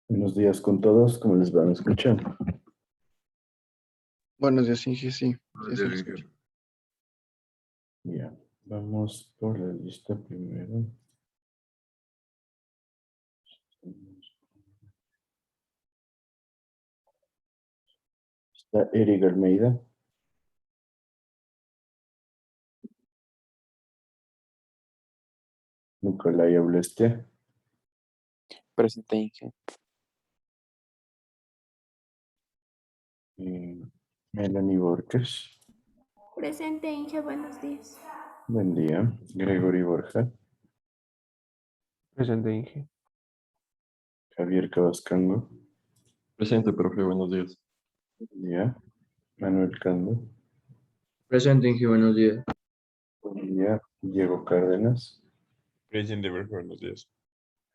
Buenos días con todos, ¿cómo les van a escuchar? Buenos días, Inge, sí, Buenos sí, se días, me Inge. escucha. Ya, vamos por la lista primero. Está Eric Almeida, Nicolai Ablestia, Presente, Inge. Melanie Borges, Presente, Inge, buenos días. buen día, Gregory Borja, Presente, Inge. Javier Cabascango, Presente, profe, buenos días. buen día, Manuel Cando, Presente, Inge, buenos días. buen día, Diego Cárdenas, Presente, profe, buenos días.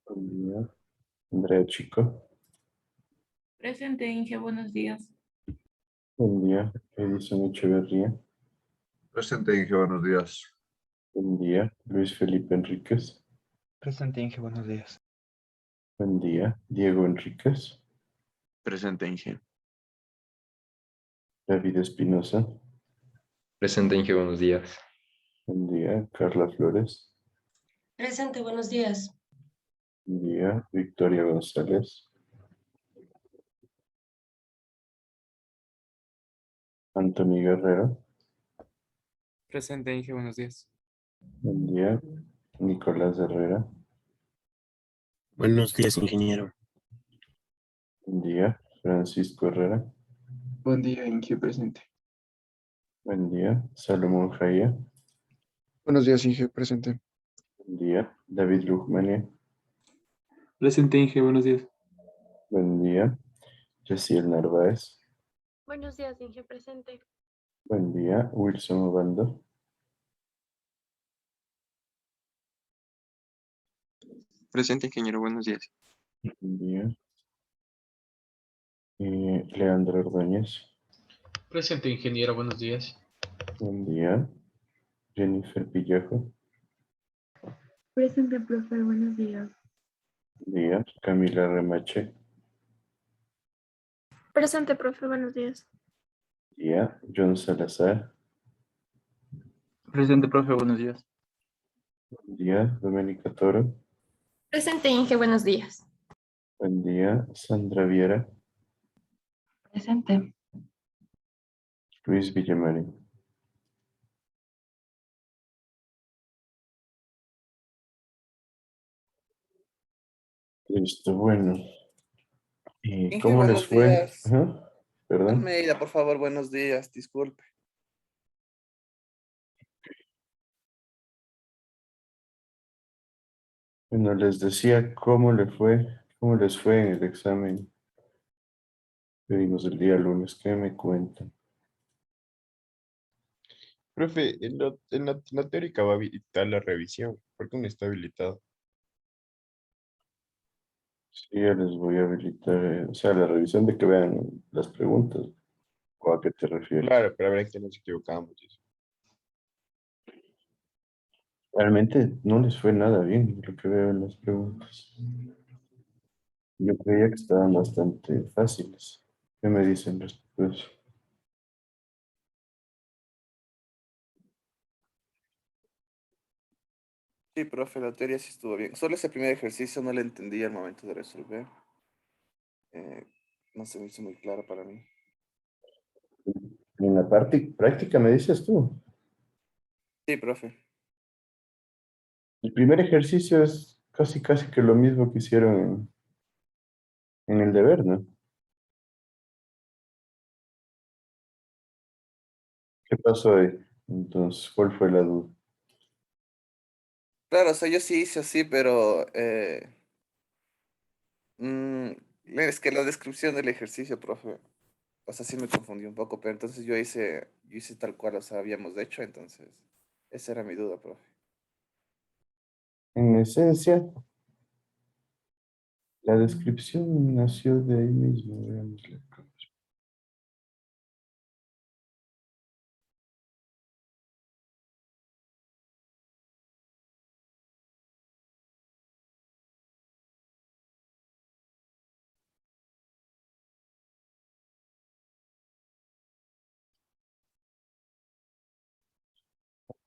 buen día, Andrea Chico, Presente, Inge, buenos días. buen día, Edison Echeverría, Presente, Inge, buenos días. buen día, Luis Felipe Enríquez, Presente, Inge. Buenos días. buen día, Diego Enríquez, Presente, Inge. David Espinosa, Presente, Inge, buenos días. buen día, Carla Flores, Presente, buenos días. buen día, Victoria González, Anthony Guerrero, Presente, Inge. Buenos días. buen día, Nicolás Herrera, Buenos días, ingeniero. buen día, Francisco Herrera, Buen día, Inge, presente. buen día, Salomón Jaya, Buenos días, Inge, presente. buen día, David Lujmania, Presente, Inge. Buenos días. buen día, Yaciel Narváez, Buenos días, Inge, presente. buen día, Wilson Obando, Presente, ingeniero. Buenos días. buen día, Leandro Ordóñez, Presente, ingeniero, buenos días. buen día, Jennifer Pillajo, Presente, profe, buenos días. buen día, Camila Remache, Presente, profe, buenos días. buen día, John Salazar, Presente, profe, buenos días. buen día, Doménica Toro, Presente, Inge, buenos días. buen día, Sandra Viera, Presente. Luis Villamarín. Listo, bueno. ¿Y Inge, cómo les buenos fue? días. Ajá, perdón. Almeida, por favor, buenos días. Disculpe. Bueno, les decía cómo les fue en el examen que vimos el día lunes. ¿Qué me cuentan? Profe, en la teórica va a habilitar la revisión. ¿Por qué no está habilitado? Sí, ya les voy a habilitar, o sea, la revisión de que vean las preguntas. ¿O a qué te refieres? Claro, pero a ver en qué nos equivocamos. y eso. Realmente no les fue nada bien lo que veo en las preguntas. Yo creía que estaban bastante fáciles. ¿Qué me dicen respecto a eso? Sí, profe, la teoría sí estuvo bien. Solo ese primer ejercicio no le entendí al momento de resolver. Eh, no se me hizo muy claro para mí. En la parte práctica me dices tú. Sí, profe. El primer ejercicio es casi que lo mismo que hicieron en el deber, ¿no? ¿Qué pasó ahí? Entonces, ¿cuál fue la duda? Claro, o sea, yo sí hice así, pero mm, es que la descripción del ejercicio, profe, o sea, sí me confundí un poco, pero entonces yo hice tal cual, o sea, habíamos hecho, entonces, esa era mi duda, profe. En esencia, la descripción nació de ahí mismo, veámosle acá.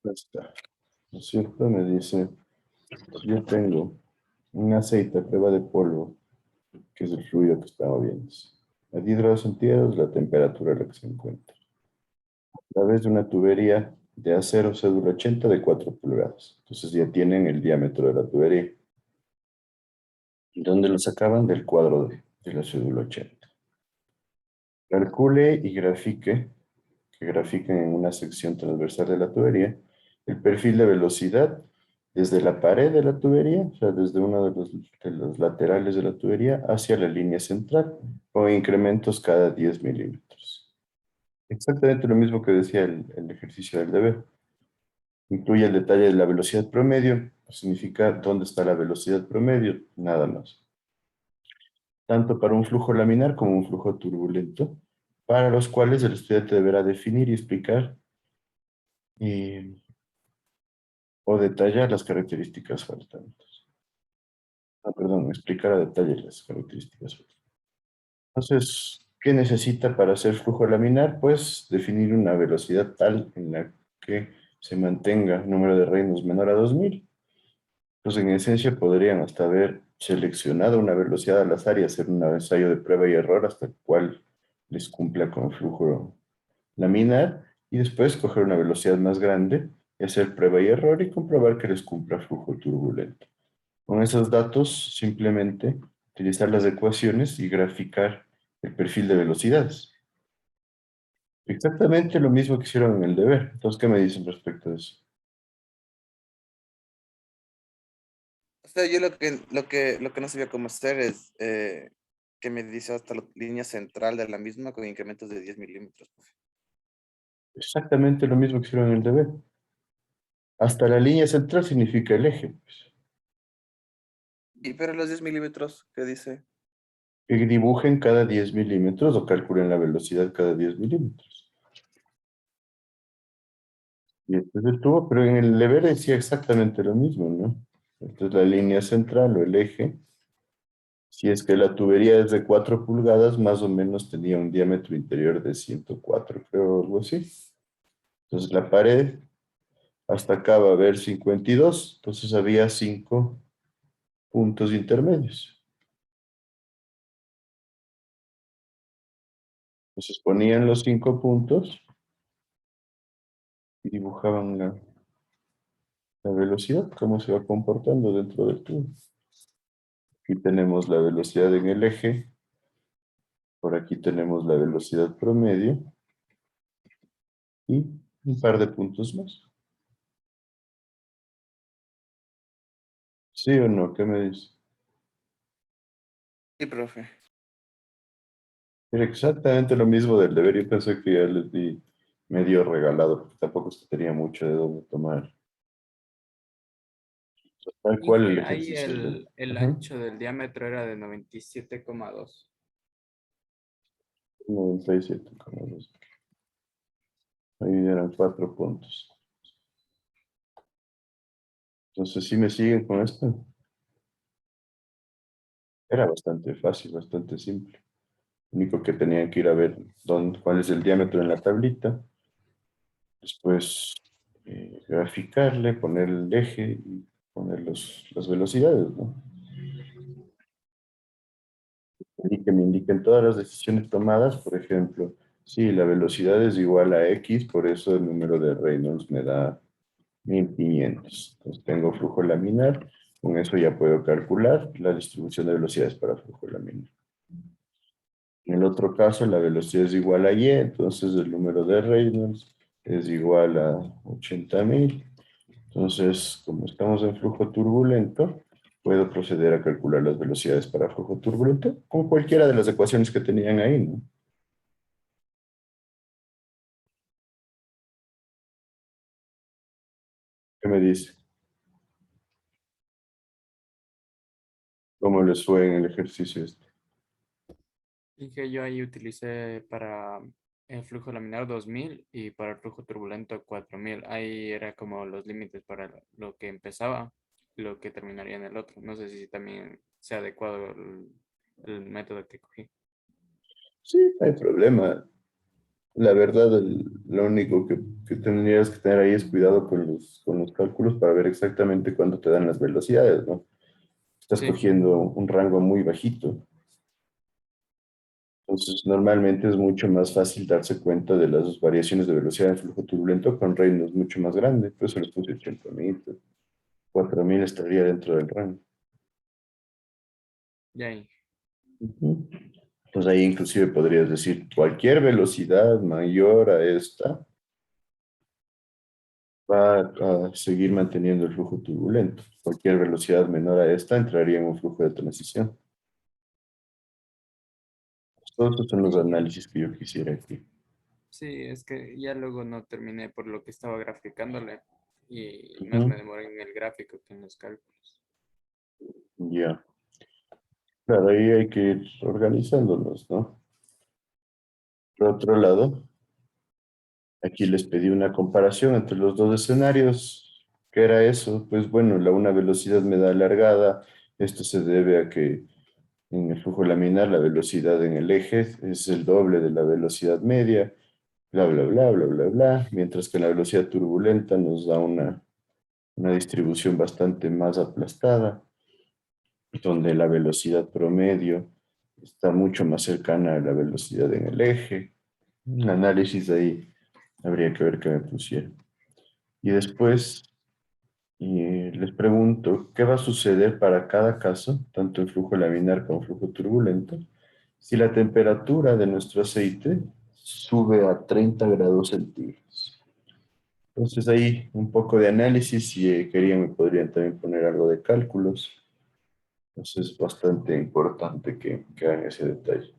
Ahí está. ¿No es cierto? Me dice, yo tengo un aceite a prueba de polvo, que es el fluido que estamos viendo. A 10 grados centígrados, la temperatura en la que se encuentra. A través de una tubería de acero cédula 80 de 4 pulgadas. Entonces ya tienen el diámetro de la tubería. ¿Y dónde lo sacaban? Del cuadro de la cédula 80. Calcule y grafique, que grafiquen en una sección transversal de la tubería, el perfil de velocidad desde la pared de la tubería, o sea, desde uno de los laterales de la tubería hacia la línea central, con incrementos cada 10 milímetros. Exactamente lo mismo que decía el ejercicio del deber. Incluye el detalle de la velocidad promedio, significa dónde está la velocidad promedio, nada más. Tanto para un flujo laminar como un flujo turbulento, para los cuales el estudiante deberá definir y explicar y, o detallar las características faltantes. Ah, perdón, explicar a detalle las características faltantes. Entonces, ¿qué necesita para hacer flujo laminar? Pues definir una velocidad tal en la que se mantenga el número de reinos menor a 2000. Pues en esencia podrían hasta haber seleccionado una velocidad al azar y hacer un ensayo de prueba y error hasta el cual les cumpla con el flujo laminar y después coger una velocidad más grande y hacer prueba y error y comprobar que les cumpla flujo turbulento. Con esos datos, simplemente utilizar las ecuaciones y graficar el perfil de velocidades. Exactamente lo mismo que hicieron en el deber. Entonces, ¿qué me dicen respecto a eso? O sea, yo lo que no sabía cómo hacer es que me dice hasta la línea central de la misma con incrementos de 10 milímetros, profe. Exactamente lo mismo que hicieron en el deber. Hasta la línea central significa el eje, pues. Y pero los 10 milímetros, ¿qué dice? Que dibujen cada 10 milímetros o calculen la velocidad cada 10 milímetros. Y entonces tuvo, pero en el deber decía exactamente lo mismo, ¿no? Entonces la línea central o el eje, si es que la tubería es de 4 pulgadas, más o menos tenía un diámetro interior de 104, creo, algo así. Entonces la pared, hasta acá va a haber 52, entonces había 5 puntos intermedios. Entonces ponían los 5 puntos y dibujaban la velocidad, cómo se va comportando dentro del tubo. Aquí tenemos la velocidad en el eje, por aquí tenemos la velocidad promedio y un par de puntos más. ¿Sí o no? ¿Qué me dice? Sí, profe. Era exactamente lo mismo del deber. Yo pensé que ya les di medio regalado, porque tampoco es que tenía mucho de dónde tomar. Tal cual el Inge, ahí ejercicio del deber. el Ajá. ancho del diámetro era de 97,2. 97,2. Ahí eran 4 puntos. Entonces, ¿sí me siguen con esto? Era bastante fácil, bastante simple. Lo único que tenían que ir a ver cuál es el diámetro en la tablita. Después graficarle, poner el eje y poner las velocidades, ¿no? Y que me indiquen todas las decisiones tomadas, por ejemplo, si la velocidad es igual a X, por eso el número de Reynolds me da 1500. Entonces tengo flujo laminar, con eso ya puedo calcular la distribución de velocidades para flujo laminar. En el otro caso, la velocidad es igual a Y, entonces el número de Reynolds es igual a 80.000. Entonces, como estamos en flujo turbulento, puedo proceder a calcular las velocidades para flujo turbulento con cualquiera de las ecuaciones que tenían ahí, ¿no? ¿Qué me dice? ¿Cómo les fue en el ejercicio este? Inge, yo ahí utilicé para el flujo laminar 2000 y para el flujo turbulento 4000. Ahí era como los límites para lo que empezaba, lo que terminaría en el otro. No sé si también sea adecuado el método que cogí. Sí, no hay problema. La verdad, lo único que tendrías que tener ahí es cuidado con los cálculos para ver exactamente cuánto te dan las velocidades, ¿no? Estás Sí, cogiendo un rango muy bajito. Entonces, normalmente es mucho más fácil darse cuenta de las variaciones de velocidad en flujo turbulento con rangos mucho más grandes. Por eso les puse 80.000, 4.000 estaría dentro del rango. ya ahí. Ujú. Pues ahí inclusive podrías decir cualquier velocidad mayor a esta va a seguir manteniendo el flujo turbulento. Cualquier velocidad menor a esta entraría en un flujo de transición. Todos estos son los análisis que yo quisiera aquí. Sí, es que ya luego no terminé por lo que estaba graficándole y más me Ujú. demoré en el gráfico que en los cálculos. Ya. Claro, ahí hay que ir organizándolos, ¿no? Por otro lado, aquí les pedí una comparación entre los dos escenarios. ¿Qué era eso? Pues bueno, una velocidad media alargada. Esto se debe a que en el flujo laminar la velocidad en el eje es el doble de la velocidad media, bla, bla, bla, bla, bla, bla. Mientras que la velocidad turbulenta nos da una distribución bastante más aplastada, donde la velocidad promedio está mucho más cercana a la velocidad en el eje. Un análisis ahí habría que ver qué me pusieron. Y después les pregunto, ¿qué va a suceder para cada caso, tanto en flujo laminar como en flujo turbulento, si la temperatura de nuestro aceite sube a 30 grados centígrados? Entonces ahí un poco de análisis, si querían me podrían también poner algo de cálculos. Entonces es bastante importante que hagan ese detalle.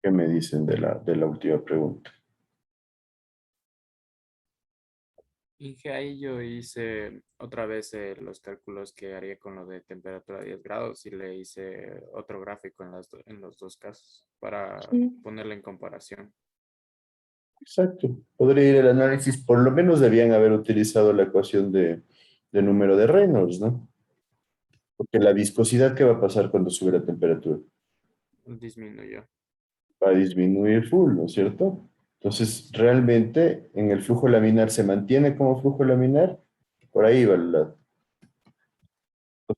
¿Qué me dicen de la última pregunta? Y que ahí yo hice otra vez los cálculos que haría con lo de temperatura a 10 grados y le hice otro gráfico en, en los dos casos para Sí. ponerle en comparación. Exacto. Podría ir el análisis, por lo menos debían haber utilizado la ecuación de número de Reynolds, ¿no? Porque la viscosidad, ¿qué va a pasar cuando sube la temperatura? Disminuyó. Va a disminuir full, ¿no es cierto? Entonces, realmente en el flujo laminar se mantiene como flujo laminar, por ahí va la...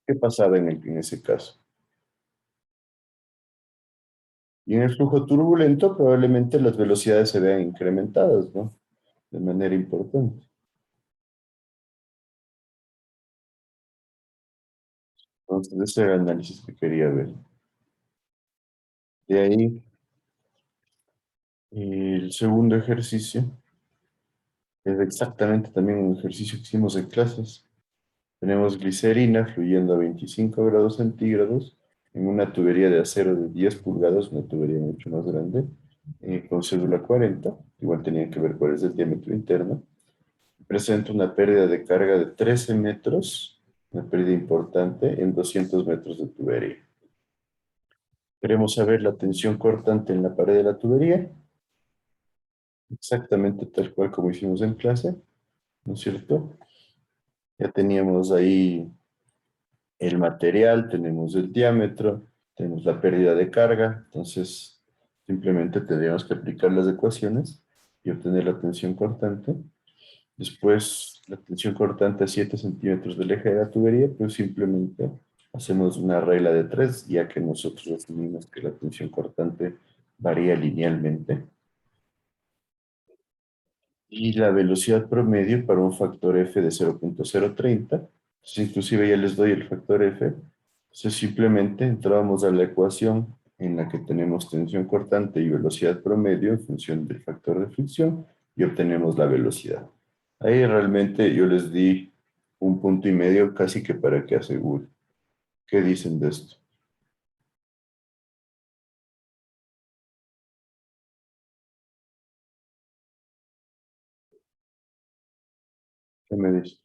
¿Qué pasaba en ese caso? Y en el flujo turbulento probablemente las velocidades se vean incrementadas, ¿no? De manera importante. Entonces, ese era el análisis que quería ver. De ahí, el segundo ejercicio es exactamente también un ejercicio que hicimos en clases. Tenemos glicerina fluyendo a 25 grados centígrados en una tubería de acero de 10 pulgadas, una tubería mucho más grande, con cédula 40. Igual tenían que ver cuál es el diámetro interno. Presenta una pérdida de carga de 13 metros, una pérdida importante en 200 metros de tubería. Queremos saber la tensión cortante en la pared de la tubería, exactamente tal cual como hicimos en clase, ¿no es cierto? Ya teníamos ahí el material, tenemos el diámetro, tenemos la pérdida de carga, entonces simplemente tendríamos que aplicar las ecuaciones y obtener la tensión cortante. Después, la tensión cortante a 7 centímetros del eje de la tubería, pues simplemente hacemos una regla de 3, ya que nosotros asumimos que la tensión cortante varía linealmente. Y la velocidad promedio para un factor F de 0.030. Entonces, inclusive ya les doy el factor F. Entonces, simplemente entramos a la ecuación en la que tenemos tensión cortante y velocidad promedio en función del factor de fricción y obtenemos la velocidad. Ahí realmente yo les di un punto y medio casi que para que asegure. ¿Qué dicen de esto? ¿Qué me dicen?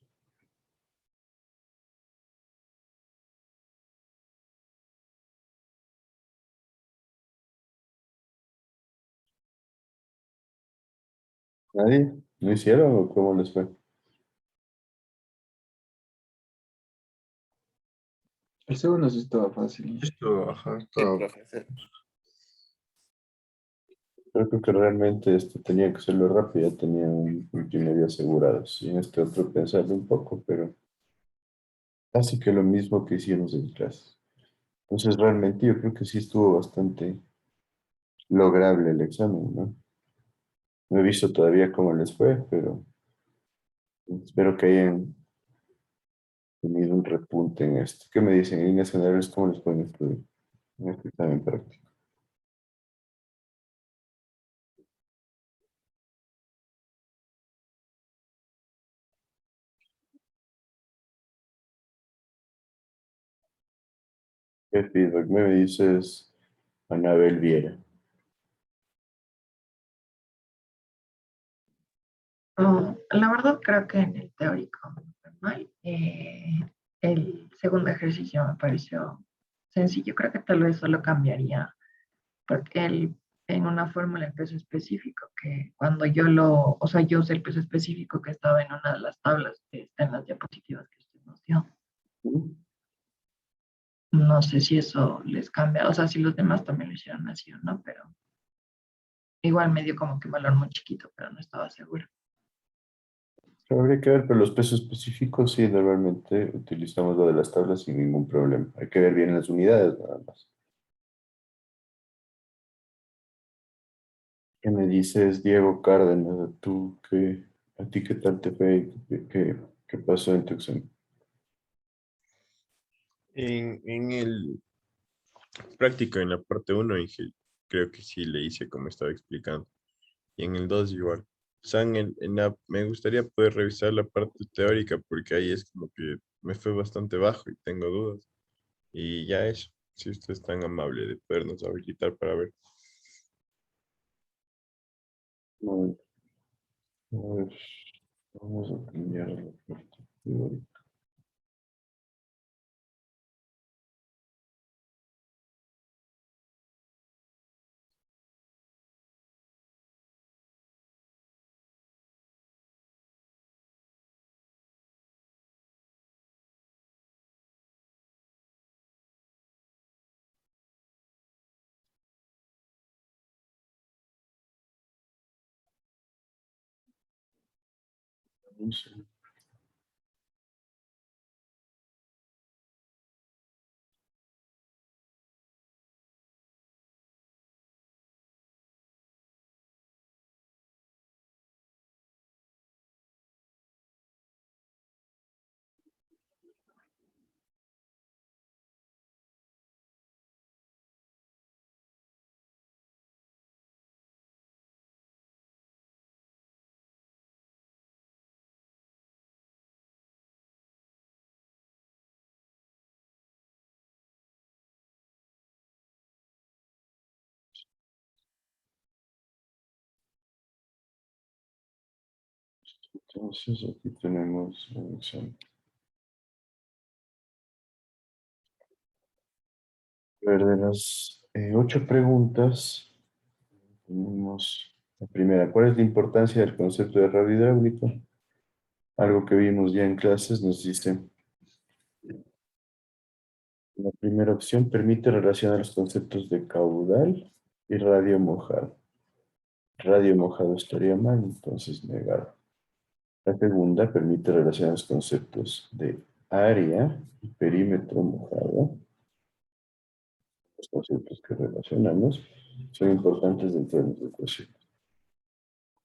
¿Nadie? ¿No hicieron o cómo les fue? El segundo sí estaba fácil. Esto, ajá, Sí, está profe. Sí. Pero creo que realmente tenía que hacerlo rápido, ya tenía un punto y medio asegurado. Y en este otro pensarlo un poco, pero casi que lo mismo que hicimos en clase. Entonces realmente yo creo que sí estuvo bastante lograble el examen, ¿no? No he visto todavía cómo les fue, pero espero que hayan tenido un repunte en esto. ¿Qué me dicen en líneas generales cómo les pueden estudiar en este examen práctico? ¿Qué feedback me dices, Anabel Viera? La verdad creo que en el teórico normal, el segundo ejercicio me pareció sencillo. Creo que tal vez solo cambiaría porque en una fórmula el peso específico, que cuando o sea, yo usé el peso específico que estaba en una de las tablas que está en las diapositivas que usted nos dio. No sé si eso les cambia, o sea, si los demás también lo hicieron así o no, pero igual me dio como que un valor muy chiquito, pero no estaba seguro. Habría que ver, pero los pesos específicos sí, normalmente utilizamos lo de las tablas sin ningún problema. Hay que ver bien las unidades nada más. ¿Qué me dices, Diego Cárdenas? ¿A ti qué tal te fue? ¿Qué pasó en tu examen? En el práctico, en la parte uno creo que sí le hice como estaba explicando. Y en el 2 igual. O sea, me gustaría poder revisar la parte teórica porque ahí es como que me fue bastante bajo y tengo dudas. Y ya eso, si usted es tan amable de podernos habilitar para ver. No, a ver, vamos a cambiar la parte teórica. Vamos a Entonces, aquí tenemos un examen. A ver, de las 8 preguntas, tenemos la primera. ¿Cuál es la importancia del concepto de radio hidráulico? Algo que vimos ya en clases nos dice, la primera opción permite relacionar los conceptos de caudal y radio mojado. Radio mojado estaría mal, entonces negado. La segunda permite relacionar los conceptos de área y perímetro mojado. Los conceptos que relacionamos son importantes dentro de nuestra ecuación.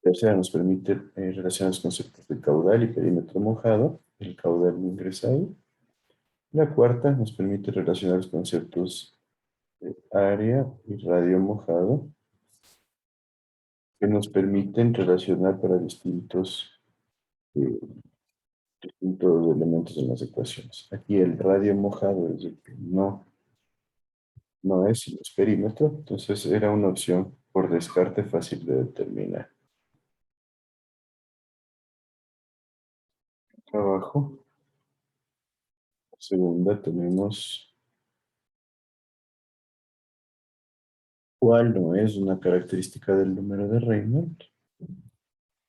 La tercera nos permite relacionar los conceptos de caudal y perímetro mojado. El caudal ingresa ahí. La cuarta nos permite relacionar los conceptos de área y radio mojado, que nos permiten relacionar para eh, distintos elementos en las ecuaciones. Aquí el radio mojado es el que no es, sino es perímetro, entonces era una opción por descarte fácil de determinar. Abajo, segunda, tenemos cuál no es una característica del número de Reynolds.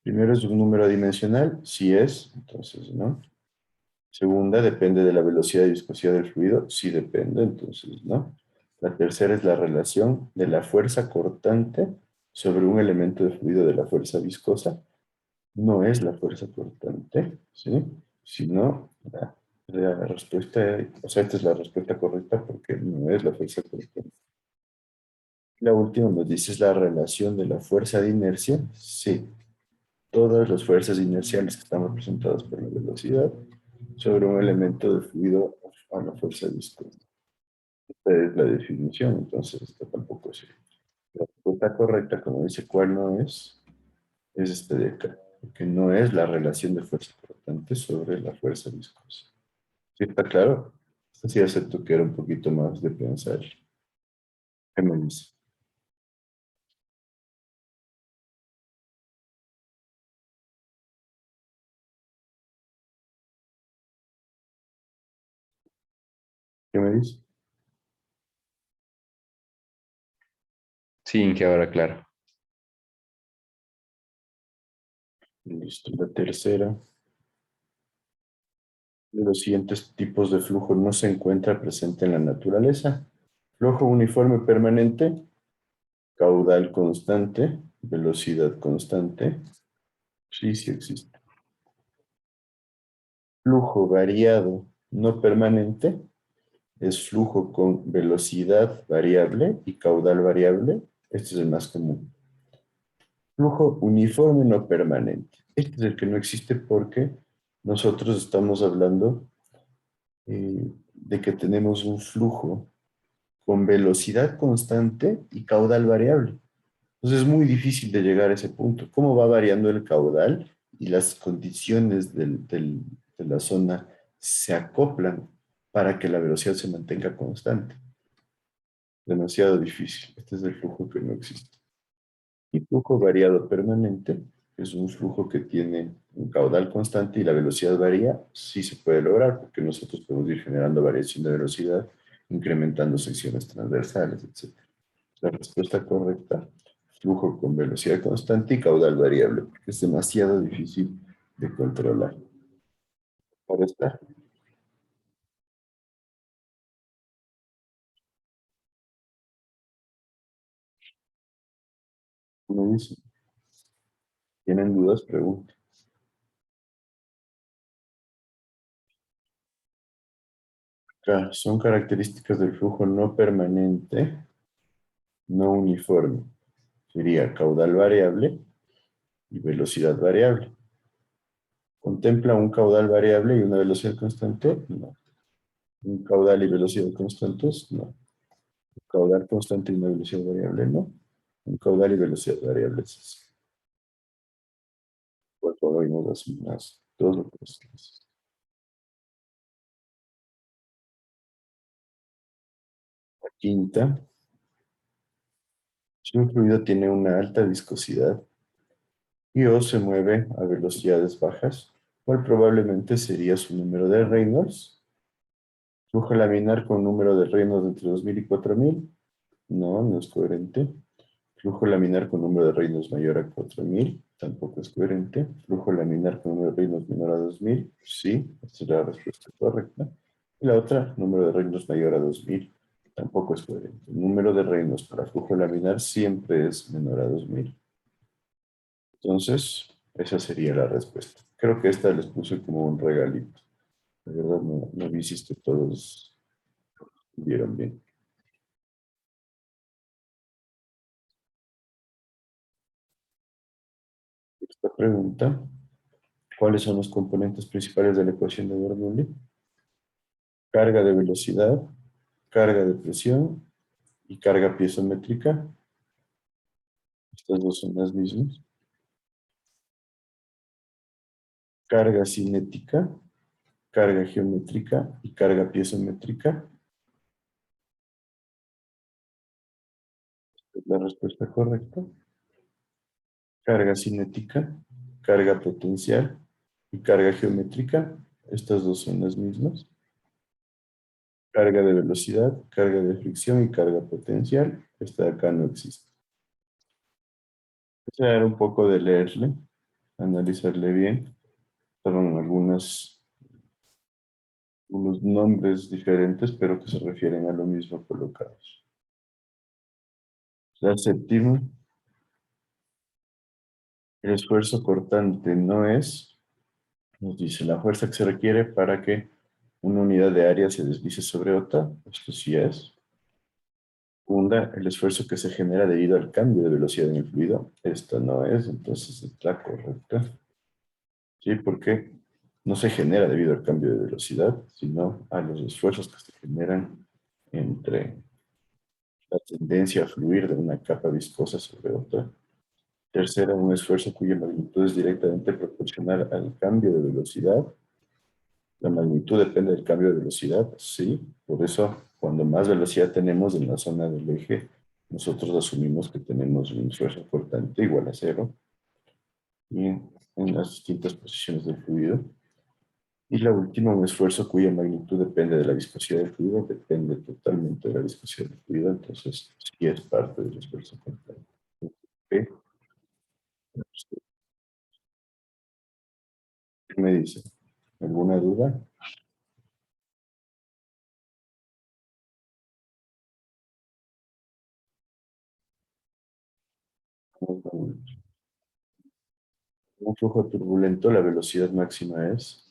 Primero es un número dimensional, si es, entonces no. Segunda, depende de la velocidad y viscosidad del fluido, sí depende, entonces no. La tercera es la relación de la fuerza cortante sobre un elemento de fluido de la fuerza viscosa, no es la fuerza cortante, ¿sí? Sino la respuesta, o sea, esta es la respuesta correcta porque no es la fuerza cortante. La última nos dice es la relación de la fuerza de inercia. Sí, todas las fuerzas inerciales que están representadas por la velocidad sobre un elemento de fluido a la fuerza viscosa. Esta es la definición, entonces esta tampoco es. La respuesta correcta, como dice cuál no es este de acá, porque no es la relación de fuerza cortante sobre la fuerza viscosa. ¿Sí está claro? Esto sí acepto que era un poquito más de pensar. ¿Qué me dice? ¿Qué me dice? Sí, Inge, ahora claro. Listo. La tercera. De los siguientes tipos de flujo no se encuentra presente en la naturaleza. Flujo uniforme permanente, caudal constante, velocidad constante. Sí, sí existe. Flujo variado no permanente es flujo con velocidad variable y caudal variable. Este es el más común. Flujo uniforme no permanente. Este es el que no existe porque nosotros estamos hablando de que tenemos un flujo con velocidad constante y caudal variable. Entonces es muy difícil de llegar a ese punto. ¿Cómo va variando el caudal y las condiciones de la zona se acoplan para que la velocidad se mantenga constante? Demasiado difícil. Este es el flujo que no existe. Y flujo variado permanente es un flujo que tiene un caudal constante y la velocidad varía. Sí se puede lograr porque nosotros podemos ir generando variación de velocidad, incrementando secciones transversales, etc. La respuesta correcta, flujo con velocidad constante y caudal variable, porque es demasiado difícil de controlar. Ahora está. ¿Cómo dice? ¿Tienen dudas? Pregunten. Acá son características del flujo no permanente, no uniforme. Sería caudal variable y velocidad variable. ¿Contempla un caudal variable y una velocidad constante? No. ¿Un caudal y velocidad constantes? No. ¿Un caudal constante y una velocidad variable? No. Un caudal y velocidad variable es. Por favor, vimos las dos operaciones. La quinta, si un fluido tiene una alta viscosidad y o se mueve a velocidades bajas, ¿cuál probablemente sería su número de Reynolds? Flujo laminar con número de Reynolds entre 2000 y 4000. No, no es coherente. Flujo laminar con número de Reynolds mayor a 4000. Tampoco es coherente. Flujo laminar con número de Reynolds menor a 2000. Sí, esta es la respuesta correcta. Y la otra, número de Reynolds mayor a 2000. Tampoco es coherente. El número de Reynolds para flujo laminar siempre es menor a 2000. Entonces, esa sería la respuesta. Creo que esta les puse como un regalito. La verdad, no vi si es que todos vieron bien. Esta pregunta, ¿cuáles son los componentes principales de la ecuación de Bernoulli? Carga de velocidad, carga de presión y carga piezométrica. Estas dos son las mismas. Carga cinética, carga geométrica y carga piezométrica. Esta es la respuesta correcta. Carga cinética, carga potencial y carga geométrica. Estas dos son las mismas. Carga de velocidad, carga de fricción y carga potencial. Esta de acá no existe. Voy a dar un poco de leerle, analizarle bien. Fueron unos nombres diferentes, pero que se refieren a lo mismo colocados. La séptima, El esfuerzo cortante no es, nos dice, la fuerza que se requiere para que una unidad de área se deslice sobre otra. Esto sí es. Segunda, el esfuerzo que se genera debido al cambio de velocidad en el fluido. Esta no es, entonces es la correcta. Sí, porque no se genera debido al cambio de velocidad, sino a los esfuerzos que se generan entre la tendencia a fluir de una capa viscosa sobre otra. Tercera, un esfuerzo cuya magnitud es directamente proporcional al cambio de velocidad. La magnitud depende del cambio de velocidad, sí. Por eso, cuando más velocidad tenemos en la zona del eje, nosotros asumimos que tenemos un esfuerzo cortante igual a cero y en las distintas posiciones del fluido. Y la última, un esfuerzo cuya magnitud depende de la viscosidad del fluido, depende totalmente de la viscosidad del fluido, entonces sí es parte del esfuerzo cortante. ¿Ok? ¿Qué me dice? ¿Alguna duda? Un flujo turbulento, la velocidad máxima es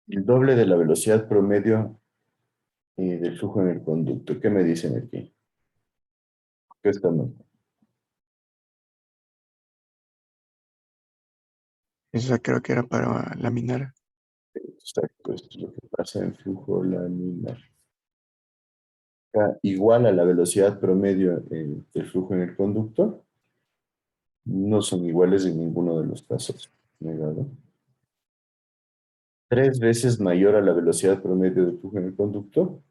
el doble de la velocidad promedio del flujo en el conducto. ¿Qué me dicen aquí? ¿Qué está mal? Esa creo que era para laminar. Exacto, esto es lo que pasa en flujo laminar. Igual a la velocidad promedio del flujo en el conducto, no son iguales en ninguno de los casos. Negado. 3 veces mayor a la velocidad promedio del flujo en el conducto.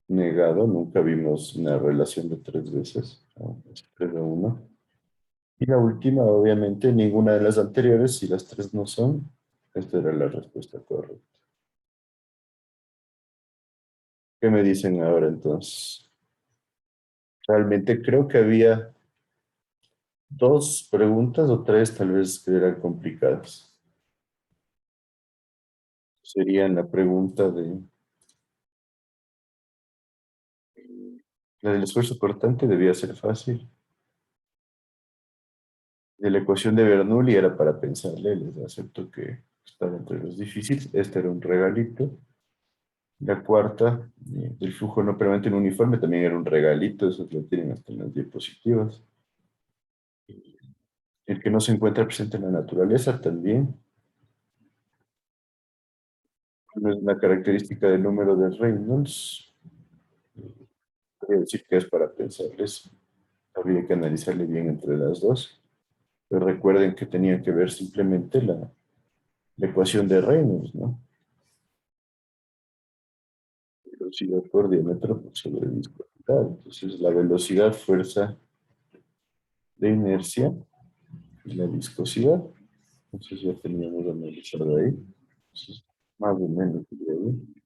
Negado, nunca vimos una relación de 3 veces. No, es 3 a 1. Y la última, obviamente, ninguna de las anteriores, si las tres no son, esta era la respuesta correcta. ¿Qué me dicen ahora entonces? Realmente creo que había 2 preguntas o 3 tal vez que eran complicadas. Serían la pregunta de la del esfuerzo cortante, debía ser fácil. De la ecuación de Bernoulli era para pensarle, les acepto que estaba entre los difíciles. Este era un regalito. La cuarta, del flujo no permanente en uniforme, también era un regalito, eso lo tienen hasta en las diapositivas. El que no se encuentra presente en la naturaleza también. No es una característica del número de Reynolds. Voy a decir que es para pensarles. Habría que analizarle bien entre las dos. Pero recuerden que tenían que ver simplemente la ecuación de Reynolds, ¿no? Velocidad por diámetro por sobre viscosidad. Entonces, la velocidad, fuerza de inercia y la viscosidad. Entonces, ya teníamos analizado ahí. Entonces, más o menos, de ahí.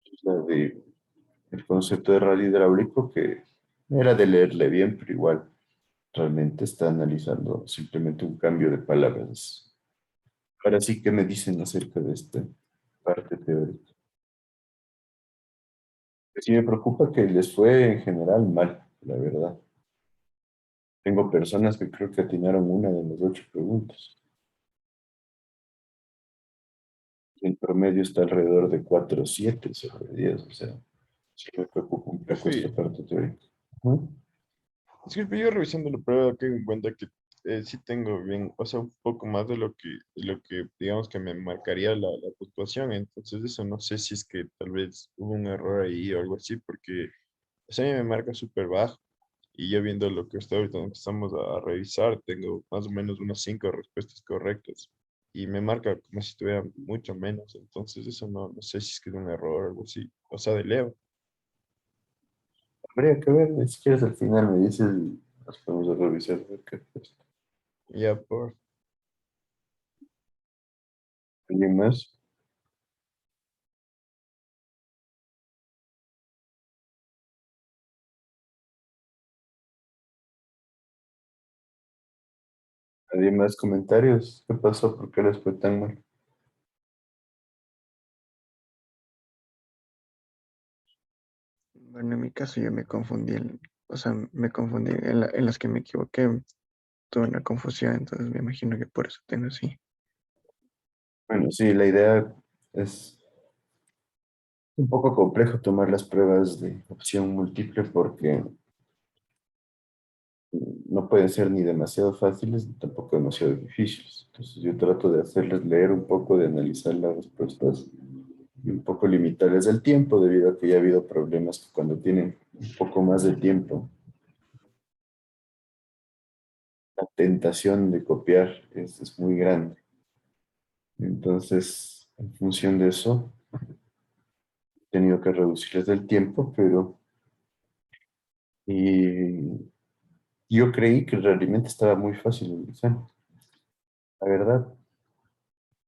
Es la de el concepto de radio hidráulico que era de leerle bien, pero igual realmente está analizando simplemente un cambio de palabras. Ahora sí, ¿qué me dicen acerca de esta parte teórica? Que sí me preocupa que les fue en general mal, la verdad. Tengo personas que creo que atinaron una de las 8 preguntas. El promedio está alrededor de 4 o 7 sobre 10, o sea, sí me preocupa un poco esta Profe, parte teórica. Ujú. disculpe, yo revisando la prueba que en cuenta que sí tengo bien, o sea, un poco más de lo que digamos que me marcaría la puntuación, entonces eso no sé si es que tal vez hubo un error ahí o algo así, porque o sea, a mí me marca súper bajo y yo viendo lo que está ahorita empezamos a revisar, tengo más o menos unas 5 respuestas correctas y me marca como si tuviera mucho menos, entonces eso no sé si es que es un error o algo así, o sea, de Leo. Habría que ver, si quieres al final me dices y nos podemos revisar. A ver qué pues. Ya por... ¿Alguien más? ¿Alguien más comentarios? ¿Qué pasó? ¿Por qué les fue tan mal? Bueno, en mi caso yo me confundí o sea, me confundí. En las que me equivoqué, tuve una confusión, entonces me imagino que por eso tengo así. Bueno, sí, la idea es un poco complejo tomar las pruebas de opción múltiple porque no pueden ser ni demasiado fáciles ni tampoco demasiado difíciles. Entonces yo trato de hacerles leer un poco, de analizar las respuestas y un poco limitarles el tiempo debido a que ya ha habido problemas que cuando tienen un poco más de tiempo, la tentación de copiar es muy grande. Entonces, en función de eso, he tenido que reducirles el tiempo, pero y yo creí que realmente estaba muy fácil el examen, la verdad.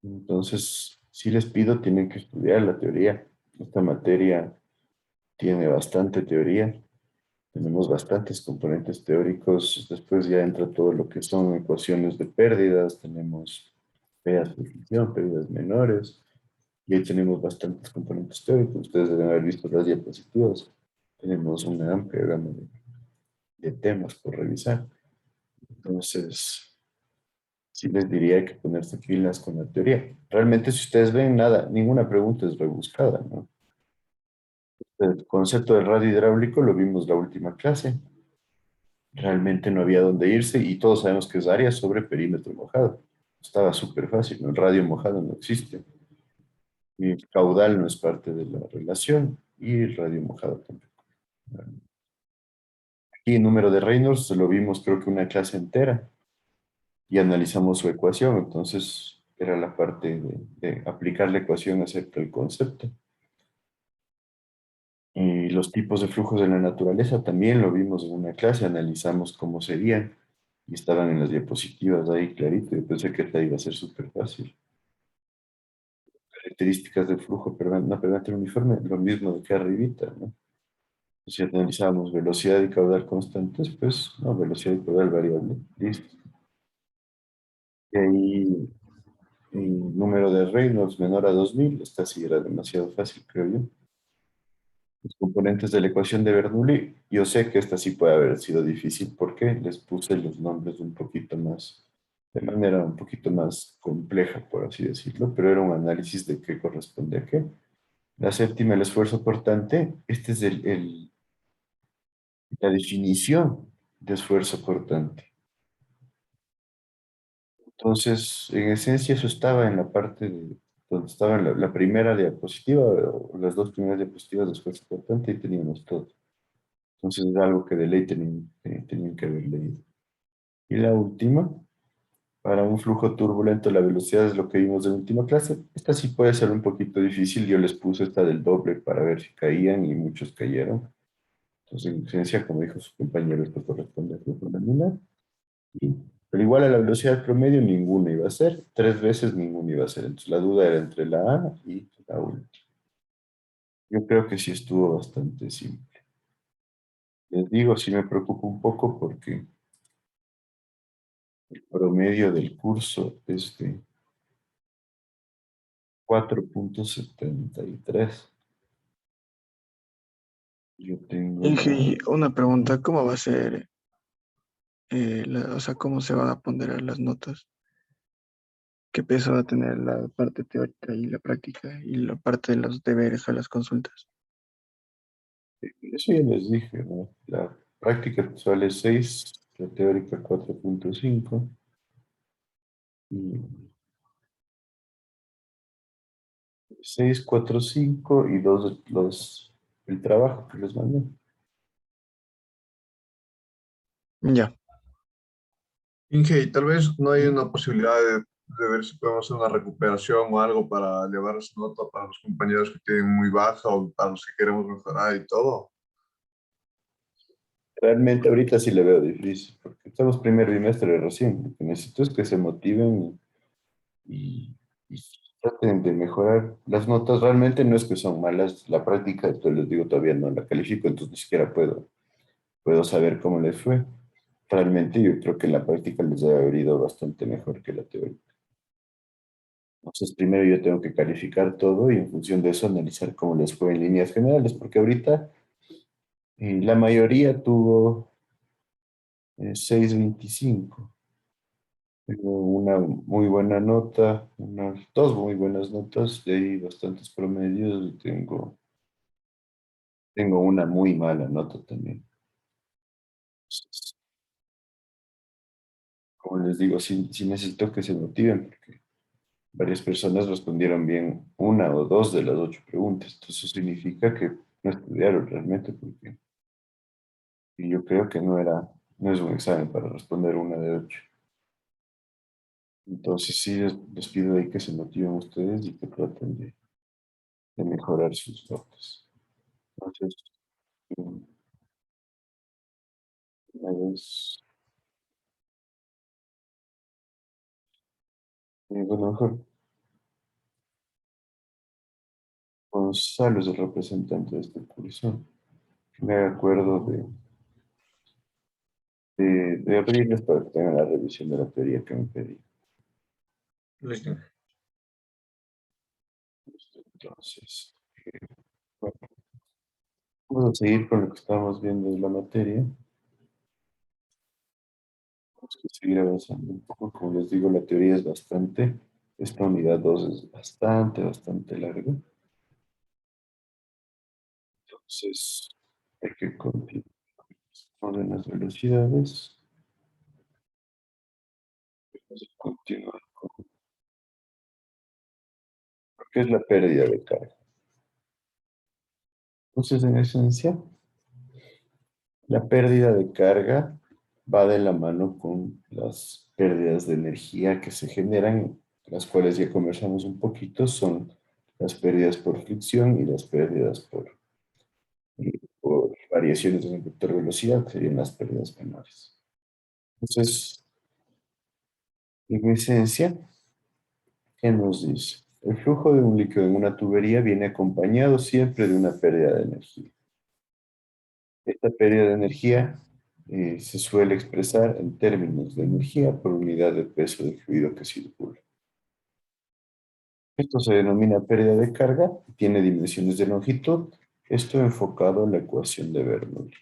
Entonces, si les pido, tienen que estudiar la teoría. Esta materia tiene bastante teoría, tenemos bastantes componentes teóricos, después ya entra todo lo que son ecuaciones de pérdidas, tenemos pérdidas de ficción, pérdidas menores, y ahí tenemos bastantes componentes teóricos. Ustedes deben haber visto las diapositivas. Tenemos una amplia gama de temas por revisar. Entonces, sí les diría hay que ponerse pilas con la teoría. Realmente, si ustedes ven nada, ninguna pregunta es rebuscada, ¿no? El concepto del radio hidráulico lo vimos la última clase. Realmente no había dónde irse y todos sabemos que es área sobre perímetro mojado. Estaba súper fácil, ¿no? El radio mojado no existe. Y el caudal no es parte de la relación y el radio mojado tampoco. Aquí número de Reynolds lo vimos creo que una clase entera y analizamos su ecuación, entonces era la parte de aplicar la ecuación acerca del concepto. Y los tipos de flujos de la naturaleza también lo vimos en una clase, analizamos cómo serían y estaban en las diapositivas ahí clarito. Yo pensé que esta iba a ser súper fácil. Características del flujo permanente uniforme, lo mismo de que arribita, ¿no? Si analizábamos velocidad y caudal constantes, pues no, velocidad y caudal variable, listo. Y ahí número de Reynolds menor a 2000, esta sí era demasiado fácil, creo yo. Los componentes de la ecuación de Bernoulli, yo sé que esta sí puede haber sido difícil porque les puse los nombres un poquito más, de manera un poquito más compleja, por así decirlo, pero era un análisis de qué corresponde a qué. La séptima, el esfuerzo cortante, este es la definición de esfuerzo cortante. Entonces, en esencia, eso estaba en la parte donde estaba la primera diapositiva, o las dos primeras diapositivas de esfuerzo cortante, y teníamos todo. Entonces, es algo que de ley tenían que haber leído. Y la última, para un flujo turbulento, la velocidad es lo que vimos en última clase. Esta sí puede ser un poquito difícil. Yo les puse esta del doble para ver si caían, y muchos cayeron. Entonces, en esencia, como dijo su compañero, esto corresponde al flujo laminar. Pero igual a la velocidad promedio ninguna iba a ser, 3 veces ninguna iba a ser. Entonces la duda era entre la A y la última. Yo creo que sí estuvo bastante simple. Les digo, sí me preocupa un poco porque el promedio del curso es de 4,73. Yo tengo Y una pregunta, ¿cómo va a ser, o sea, cómo se van a ponderar las notas? ¿Qué peso va a tener la parte teórica y la práctica y la parte de los deberes a las consultas? eso ya les dije, ¿no? La práctica sale 6, la teórica 4,5 y 6, 4, 5 y 2 el trabajo que les mandé. Ya. Inge, y tal vez no hay una posibilidad de ver si podemos hacer una recuperación o algo para elevar esa nota para los compañeros que tienen muy baja o para los que queremos mejorar y todo. Realmente ahorita sí le veo difícil, porque estamos primer bimestre recién. Lo que necesito es que se motiven y traten de mejorar las notas. Realmente no es que son malas, la práctica, esto les digo, todavía no la califico, entonces ni siquiera puedo saber cómo les fue. Realmente yo creo que en la práctica les debe haber ido bastante mejor que la teoría. Entonces primero yo tengo que calificar todo y en función de eso analizar cómo les fue en líneas generales, porque ahorita Y la mayoría tuvo 6.25. Tengo una muy buena nota, dos muy buenas notas, de ahí bastantes promedios y tengo una muy mala nota también. Entonces, como les digo, sí necesito que se motiven porque varias personas respondieron bien una o dos de las 8 preguntas. Entonces eso significa que no estudiaron realmente porque y yo creo que no es un examen para responder una de 8. Entonces sí les pido ahí que se motiven ustedes y que traten de mejorar sus notas. Entonces, mm, una vez, bueno, mejor Gonzalo es el representante de este curso. Me acuerdo de abrirles para que tengan la revisión de la teoría que me pedí. Listo. Entonces, bueno, vamos a seguir con lo que estamos viendo de la materia. Tenemos que seguir avanzando un poco. Como les digo, la teoría es bastante, esta unidad 2 es bastante larga. Entonces, hay que continuar con las velocidades. Vamos a continuar con lo que es la pérdida de carga. Entonces, en esencia, la pérdida de carga va de la mano con las pérdidas de energía que se generan, las cuales ya conversamos un poquito, son las pérdidas por fricción y las pérdidas por variaciones en el vector de velocidad, que serían las pérdidas menores. Entonces, en esencia, ¿qué nos dice? El flujo de un líquido en una tubería viene acompañado siempre de una pérdida de energía. Esta pérdida de energía se suele expresar en términos de energía por unidad de peso del fluido que circula. Esto se denomina pérdida de carga y tiene dimensiones de longitud. Esto enfocado en la ecuación de Bernoulli.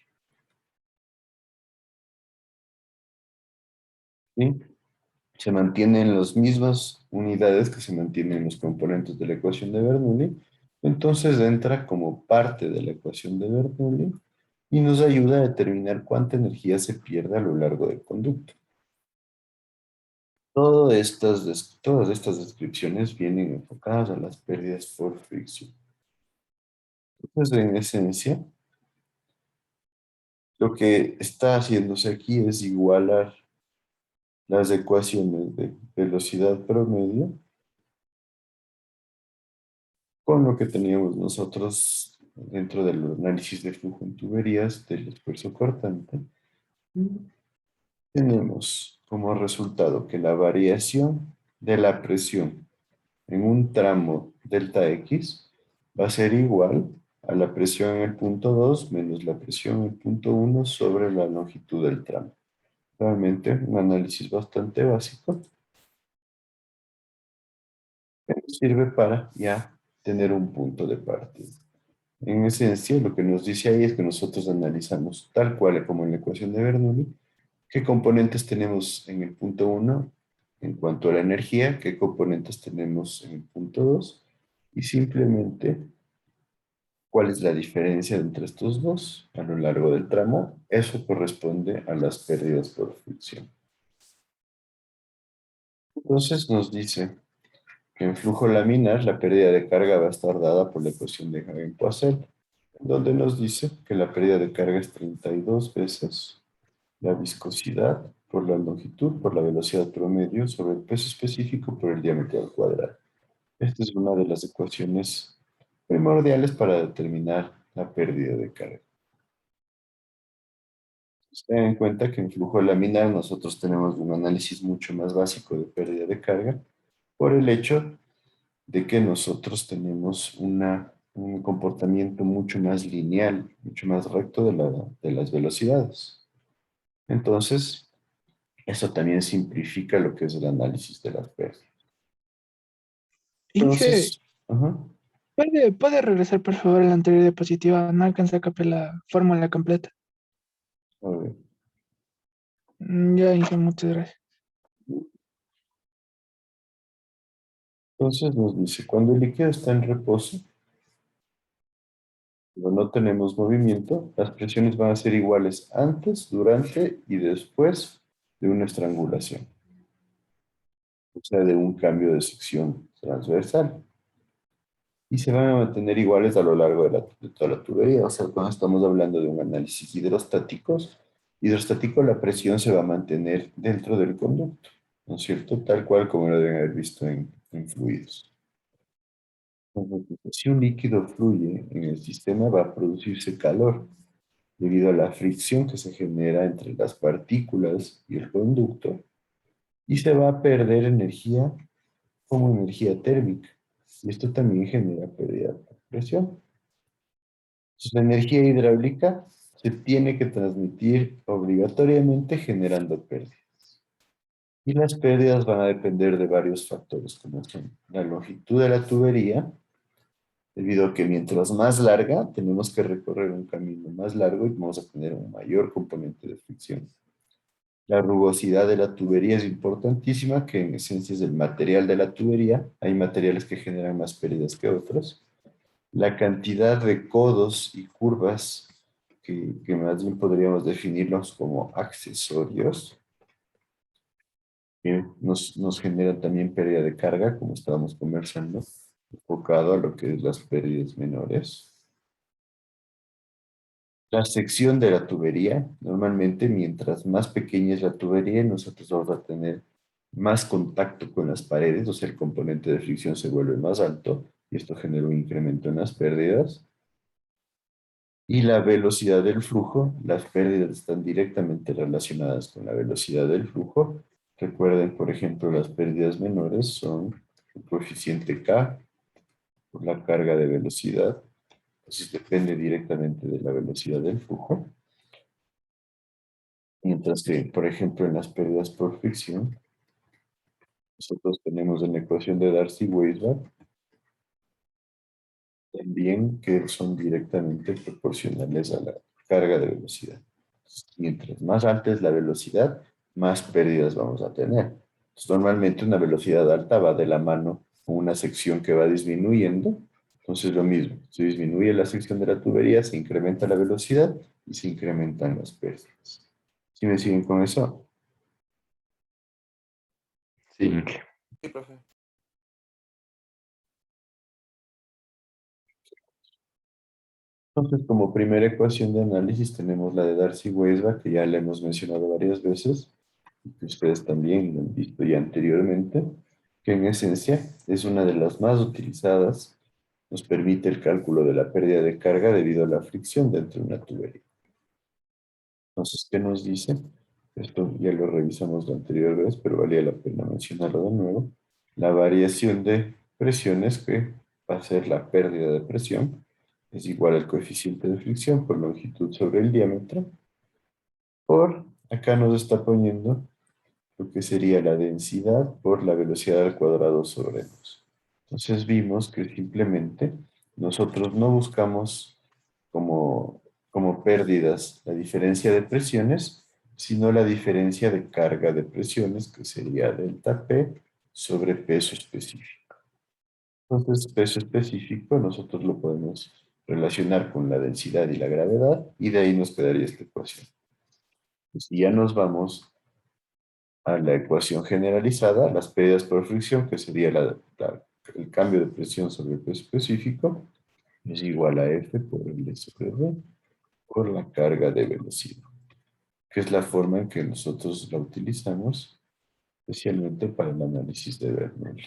¿Sí? Se mantienen las mismas unidades que se mantienen en los componentes de la ecuación de Bernoulli. Entonces entra como parte de la ecuación de Bernoulli y nos ayuda a determinar cuánta energía se pierde a lo largo del conducto. Todas estas descripciones vienen enfocadas a las pérdidas por fricción. Entonces, en esencia, lo que está haciéndose aquí es igualar las ecuaciones de velocidad promedio con lo que teníamos nosotros dentro del análisis de flujo en tuberías del esfuerzo cortante. Tenemos como resultado que la variación de la presión en un tramo delta X va a ser igual a la presión en el punto 2 menos la presión en el punto 1 sobre la longitud del tramo. Realmente un análisis bastante básico que nos sirve para ya tener un punto de partida. En esencia, lo que nos dice ahí es que nosotros analizamos tal cual como en la ecuación de Bernoulli, qué componentes tenemos en el punto 1 en cuanto a la energía, qué componentes tenemos en el punto 2 y simplemente cuál es la diferencia entre estos dos a lo largo del tramo. Eso corresponde a las pérdidas por fricción. Entonces nos dice que en flujo laminar la pérdida de carga va a estar dada por la ecuación de Hagen-Poiseuille, donde nos dice que la pérdida de carga es 32 veces la viscosidad por la longitud, por la velocidad promedio, sobre el peso específico por el diámetro al cuadrado. Esta es una de las ecuaciones primordiales para determinar la pérdida de carga. Ten en cuenta que en flujo laminar nosotros tenemos un análisis mucho más básico de pérdida de carga por el hecho de que nosotros tenemos un comportamiento mucho más lineal, mucho más recto de las velocidades. Entonces, eso también simplifica lo que es el análisis de las pérdidas. Inge, Entonces, ajá. ¿Puede regresar por favor a la anterior diapositiva? No alcanza a captar la fórmula completa. A ver. Ya, Inge, muchas gracias. Entonces nos dice, cuando el líquido está en reposo, cuando no tenemos movimiento, las presiones van a ser iguales antes, durante y después de una estrangulación. O sea, de un cambio de sección transversal. Y se van a mantener iguales a lo largo de toda la tubería. O sea, cuando estamos hablando de un análisis hidrostático, la presión se va a mantener dentro del conducto, ¿no es cierto? Tal cual como lo deben haber visto en fluidos. Entonces, si un líquido fluye en el sistema, va a producirse calor debido a la fricción que se genera entre las partículas y el conducto, y se va a perder energía como energía térmica. Y esto también genera pérdida de presión. Entonces, la energía hidráulica se tiene que transmitir obligatoriamente generando pérdidas. Y las pérdidas van a depender de varios factores, como son la longitud de la tubería, debido a que mientras más larga, tenemos que recorrer un camino más largo y vamos a tener un mayor componente de fricción. La rugosidad de la tubería es importantísima, que en esencia es el material de la tubería. Hay materiales que generan más pérdidas que otros. La cantidad de codos y curvas, que más bien podríamos definirlos como accesorios, que nos generan también pérdida de carga, como estábamos conversando, enfocado a lo que es las pérdidas menores. La sección de la tubería, normalmente mientras más pequeña es la tubería, nosotros vamos a tener más contacto con las paredes, o sea, el componente de fricción se vuelve más alto y esto genera un incremento en las pérdidas. Y la velocidad del flujo, las pérdidas están directamente relacionadas con la velocidad del flujo. Recuerden, por ejemplo, las pérdidas menores son el coeficiente K por la carga de velocidad. Entonces depende directamente de la velocidad del flujo. Mientras que, por ejemplo, en las pérdidas por fricción, nosotros tenemos en la ecuación de Darcy-Weisbach también que son directamente proporcionales a la carga de velocidad. Mientras más alta es la velocidad, más pérdidas vamos a tener. Entonces, normalmente una velocidad alta va de la mano con una sección que va disminuyendo. Entonces lo mismo, se disminuye la sección de la tubería, se incrementa la velocidad y se incrementan las pérdidas. ¿Sí me siguen con eso? Sí, Inge. Sí, profe. Entonces, como primera ecuación de análisis tenemos la de Darcy-Weisbach, que ya la hemos mencionado varias veces, y que ustedes también lo han visto ya anteriormente, que en esencia es una de las más utilizadas, nos permite el cálculo de la pérdida de carga debido a la fricción dentro de una tubería. Entonces, ¿qué nos dice? Esto ya lo revisamos la anterior vez, pero valía la pena mencionarlo de nuevo. La variación de presiones, que va a ser la pérdida de presión, es igual al coeficiente de fricción por longitud sobre el diámetro, por, acá nos está poniendo lo que sería la densidad por la velocidad al cuadrado sobre 2. Entonces vimos que simplemente nosotros no buscamos como pérdidas la diferencia de presiones, sino la diferencia de carga de presiones, que sería delta P sobre peso específico. Entonces, peso específico nosotros lo podemos relacionar con la densidad y la gravedad, y de ahí nos quedaría esta ecuación. Pues, si ya nos vamos a la ecuación generalizada, las pérdidas por fricción, que sería el cambio de presión sobre el peso específico, es igual a F por L sobre V por la carga de velocidad, que es la forma en que nosotros la utilizamos, especialmente para el análisis de Bernoulli.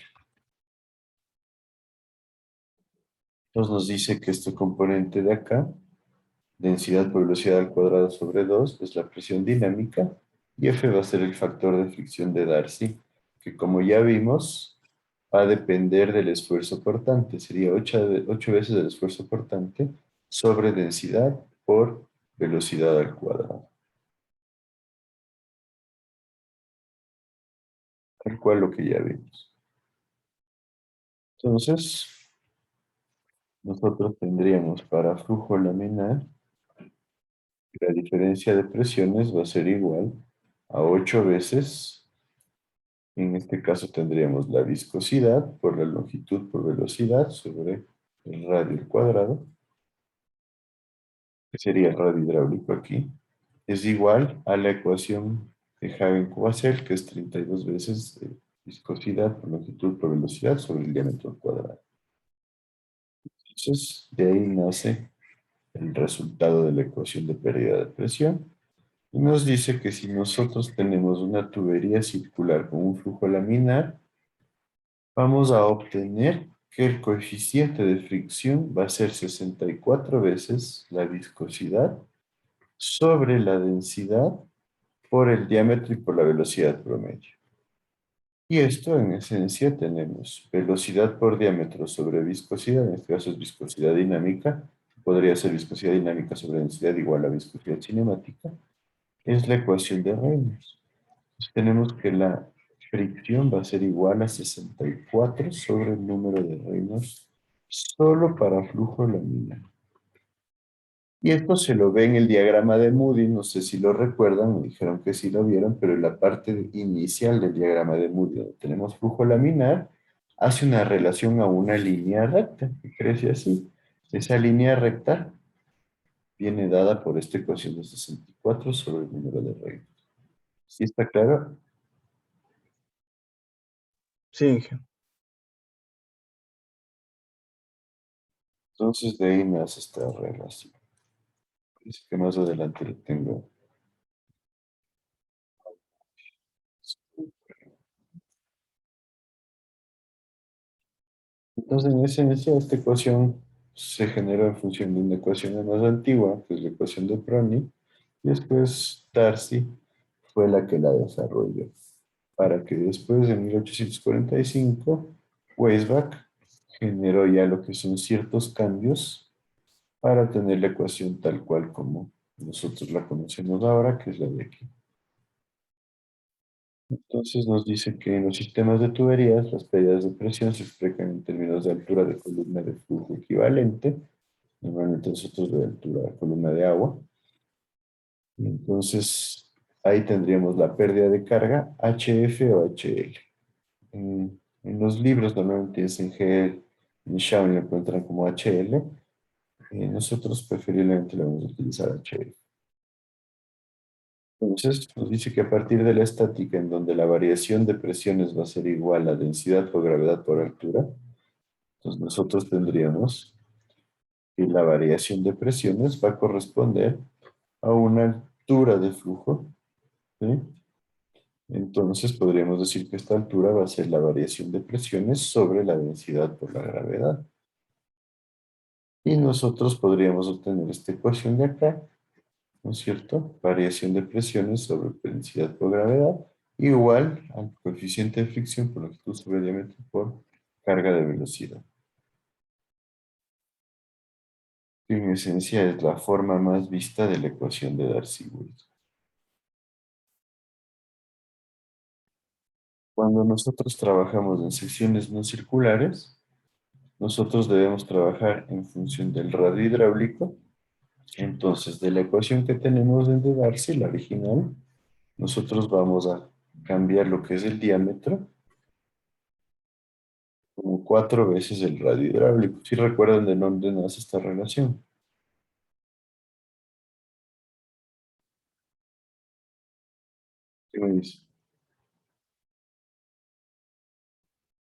Entonces nos dice que este componente de acá, densidad por velocidad al cuadrado sobre 2, es la presión dinámica, y F va a ser el factor de fricción de Darcy, que como ya vimos, va a depender del esfuerzo portante. Sería 8 veces el esfuerzo portante sobre densidad por velocidad al cuadrado. Tal cual lo que ya vimos. Entonces, nosotros tendríamos para flujo laminar, la diferencia de presiones va a ser igual a 8 veces, en este caso tendríamos la viscosidad por la longitud por velocidad sobre el radio al cuadrado, que sería el radio hidráulico aquí, es igual a la ecuación de Hagen-Covassel, que es 32 veces viscosidad por longitud por velocidad sobre el diámetro al cuadrado. Entonces, de ahí nace el resultado de la ecuación de pérdida de presión. Y nos dice que si nosotros tenemos una tubería circular con un flujo laminar, vamos a obtener que el coeficiente de fricción va a ser 64 veces la viscosidad sobre la densidad por el diámetro y por la velocidad promedio. Y esto en esencia tenemos velocidad por diámetro sobre viscosidad, en este caso es viscosidad dinámica, podría ser viscosidad dinámica sobre densidad igual a viscosidad cinemática, es la ecuación de Reynolds. Entonces tenemos que la fricción va a ser igual a 64 sobre el número de Reynolds solo para flujo laminar. Y esto se lo ve en el diagrama de Moody, no sé si lo recuerdan, me dijeron que sí lo vieron, pero en la parte inicial del diagrama de Moody, donde tenemos flujo laminar, hace una relación a una línea recta, que crece así. Esa línea recta viene dada por esta ecuación de 64 sobre el número de Reynolds. ¿Sí está claro? Sí, Inge. Entonces de ahí me hace esta relación. Dice que más adelante lo tengo. Entonces, en esencia, esta ecuación se generó en función de una ecuación más antigua, que es la ecuación de Prony, y después Darcy fue la que la desarrolló, para que después, en 1845, Weisbach generó ya lo que son ciertos cambios para tener la ecuación tal cual como nosotros la conocemos ahora, que es la de aquí. Entonces nos dice que en los sistemas de tuberías las pérdidas de presión se expresan en términos de altura de columna de flujo equivalente, normalmente nosotros de altura de columna de agua. Y entonces ahí tendríamos la pérdida de carga HF o HL. En los libros normalmente es en GL, en Shawn lo encuentran como HL, nosotros preferiblemente lo vamos a utilizar HL. Entonces, nos dice que a partir de la estática, en donde la variación de presiones va a ser igual a densidad por gravedad por altura, entonces nosotros tendríamos que la variación de presiones va a corresponder a una altura de flujo, ¿sí? Entonces podríamos decir que esta altura va a ser la variación de presiones sobre la densidad por la gravedad. Y nosotros podríamos obtener esta ecuación de acá, ¿no es cierto? Variación de presiones sobre densidad por gravedad, igual al coeficiente de fricción por longitud sobre diámetro por carga de velocidad. En esencia es la forma más vista de la ecuación de Darcy-Weisbach. Cuando nosotros trabajamos en secciones no circulares, nosotros debemos trabajar en función del radio hidráulico. Entonces, de la ecuación que tenemos de Darcy, la original, nosotros vamos a cambiar lo que es el diámetro como 4 veces el radio hidráulico. ¿Sí recuerdan de dónde nace esta relación? ¿Qué me dice?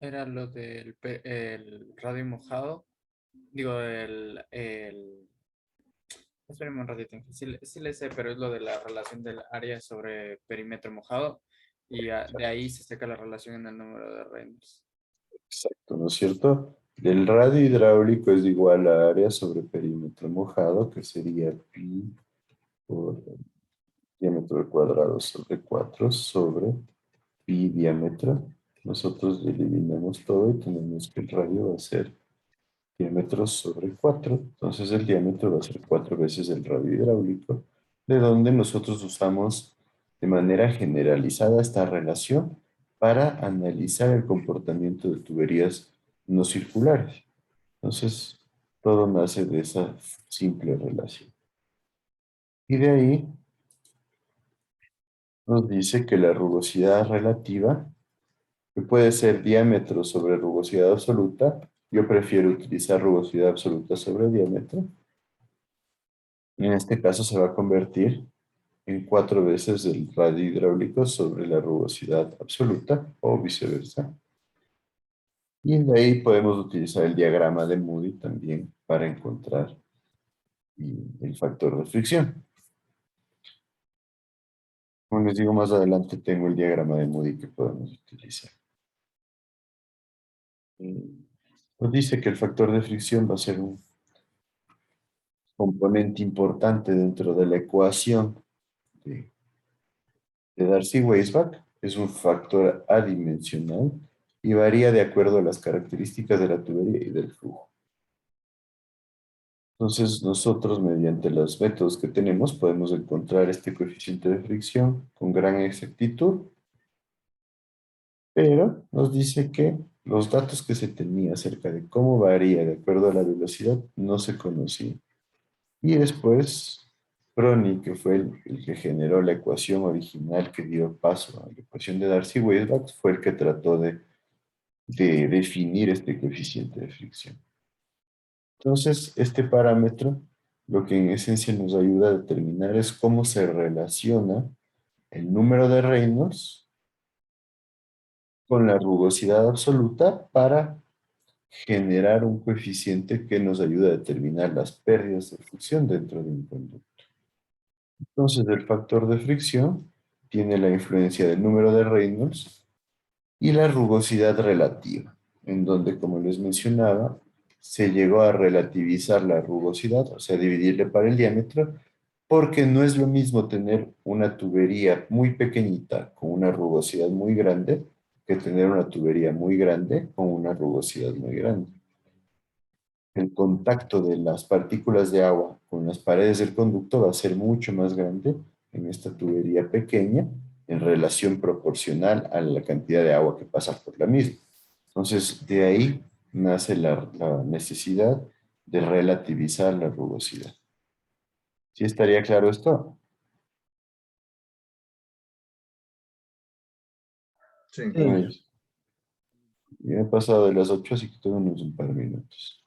Era lo del el radio mojado. Digo, espérame un ratito. Sí, sí le sé, pero es lo de la relación del área sobre perímetro mojado. Y de ahí se saca la relación en el número de Reynolds. Exacto, ¿no es cierto? El radio hidráulico es igual a área sobre perímetro mojado, que sería pi por diámetro al cuadrado sobre 4 sobre pi diámetro. Nosotros eliminamos todo y tenemos que el radio va a ser diámetro sobre 4. Entonces el diámetro va a ser 4 veces el radio hidráulico, de donde nosotros usamos de manera generalizada esta relación para analizar el comportamiento de tuberías no circulares. Entonces, Todo nace de esa simple relación. Y de ahí nos dice que la rugosidad relativa, que puede ser diámetro sobre rugosidad absoluta, yo prefiero utilizar rugosidad absoluta sobre diámetro. En este caso se va a convertir en 4 veces el radio hidráulico sobre la rugosidad absoluta o viceversa. Y de ahí podemos utilizar el diagrama de Moody también para encontrar el factor de fricción. Como les digo, más adelante tengo el diagrama de Moody que podemos utilizar. Nos dice que el factor de fricción va a ser un componente importante dentro de la ecuación de, de Darcy-Weisbach. Es un factor adimensional y varía de acuerdo a las características de la tubería y del flujo. Entonces, nosotros, mediante los métodos que tenemos, podemos encontrar este coeficiente de fricción con gran exactitud, pero nos dice que los datos que se tenía acerca de cómo varía de acuerdo a la velocidad no se conocían. Y después, Prony, que fue el que generó la ecuación original que dio paso a la ecuación de Darcy-Weisbach, fue el que trató de definir este coeficiente de fricción. Entonces, este parámetro lo que en esencia nos ayuda a determinar es cómo se relaciona el número de Reynolds con la rugosidad absoluta para generar un coeficiente que nos ayuda a determinar las pérdidas de fricción dentro de un conducto. Entonces, el factor de fricción tiene la influencia del número de Reynolds y la rugosidad relativa, en donde, como les mencionaba, se llegó a relativizar la rugosidad, o sea, dividirle para el diámetro, porque no es lo mismo tener una tubería muy pequeñita con una rugosidad muy grande que tener una tubería muy grande con una rugosidad muy grande. El contacto de las partículas de agua con las paredes del conducto va a ser mucho más grande en esta tubería pequeña en relación proporcional a la cantidad de agua que pasa por la misma. Entonces, de ahí nace la necesidad de relativizar la rugosidad. ¿Sí estaría claro esto? Sí. Pues, ya he pasado de las 8, así que tenemos un par de minutos.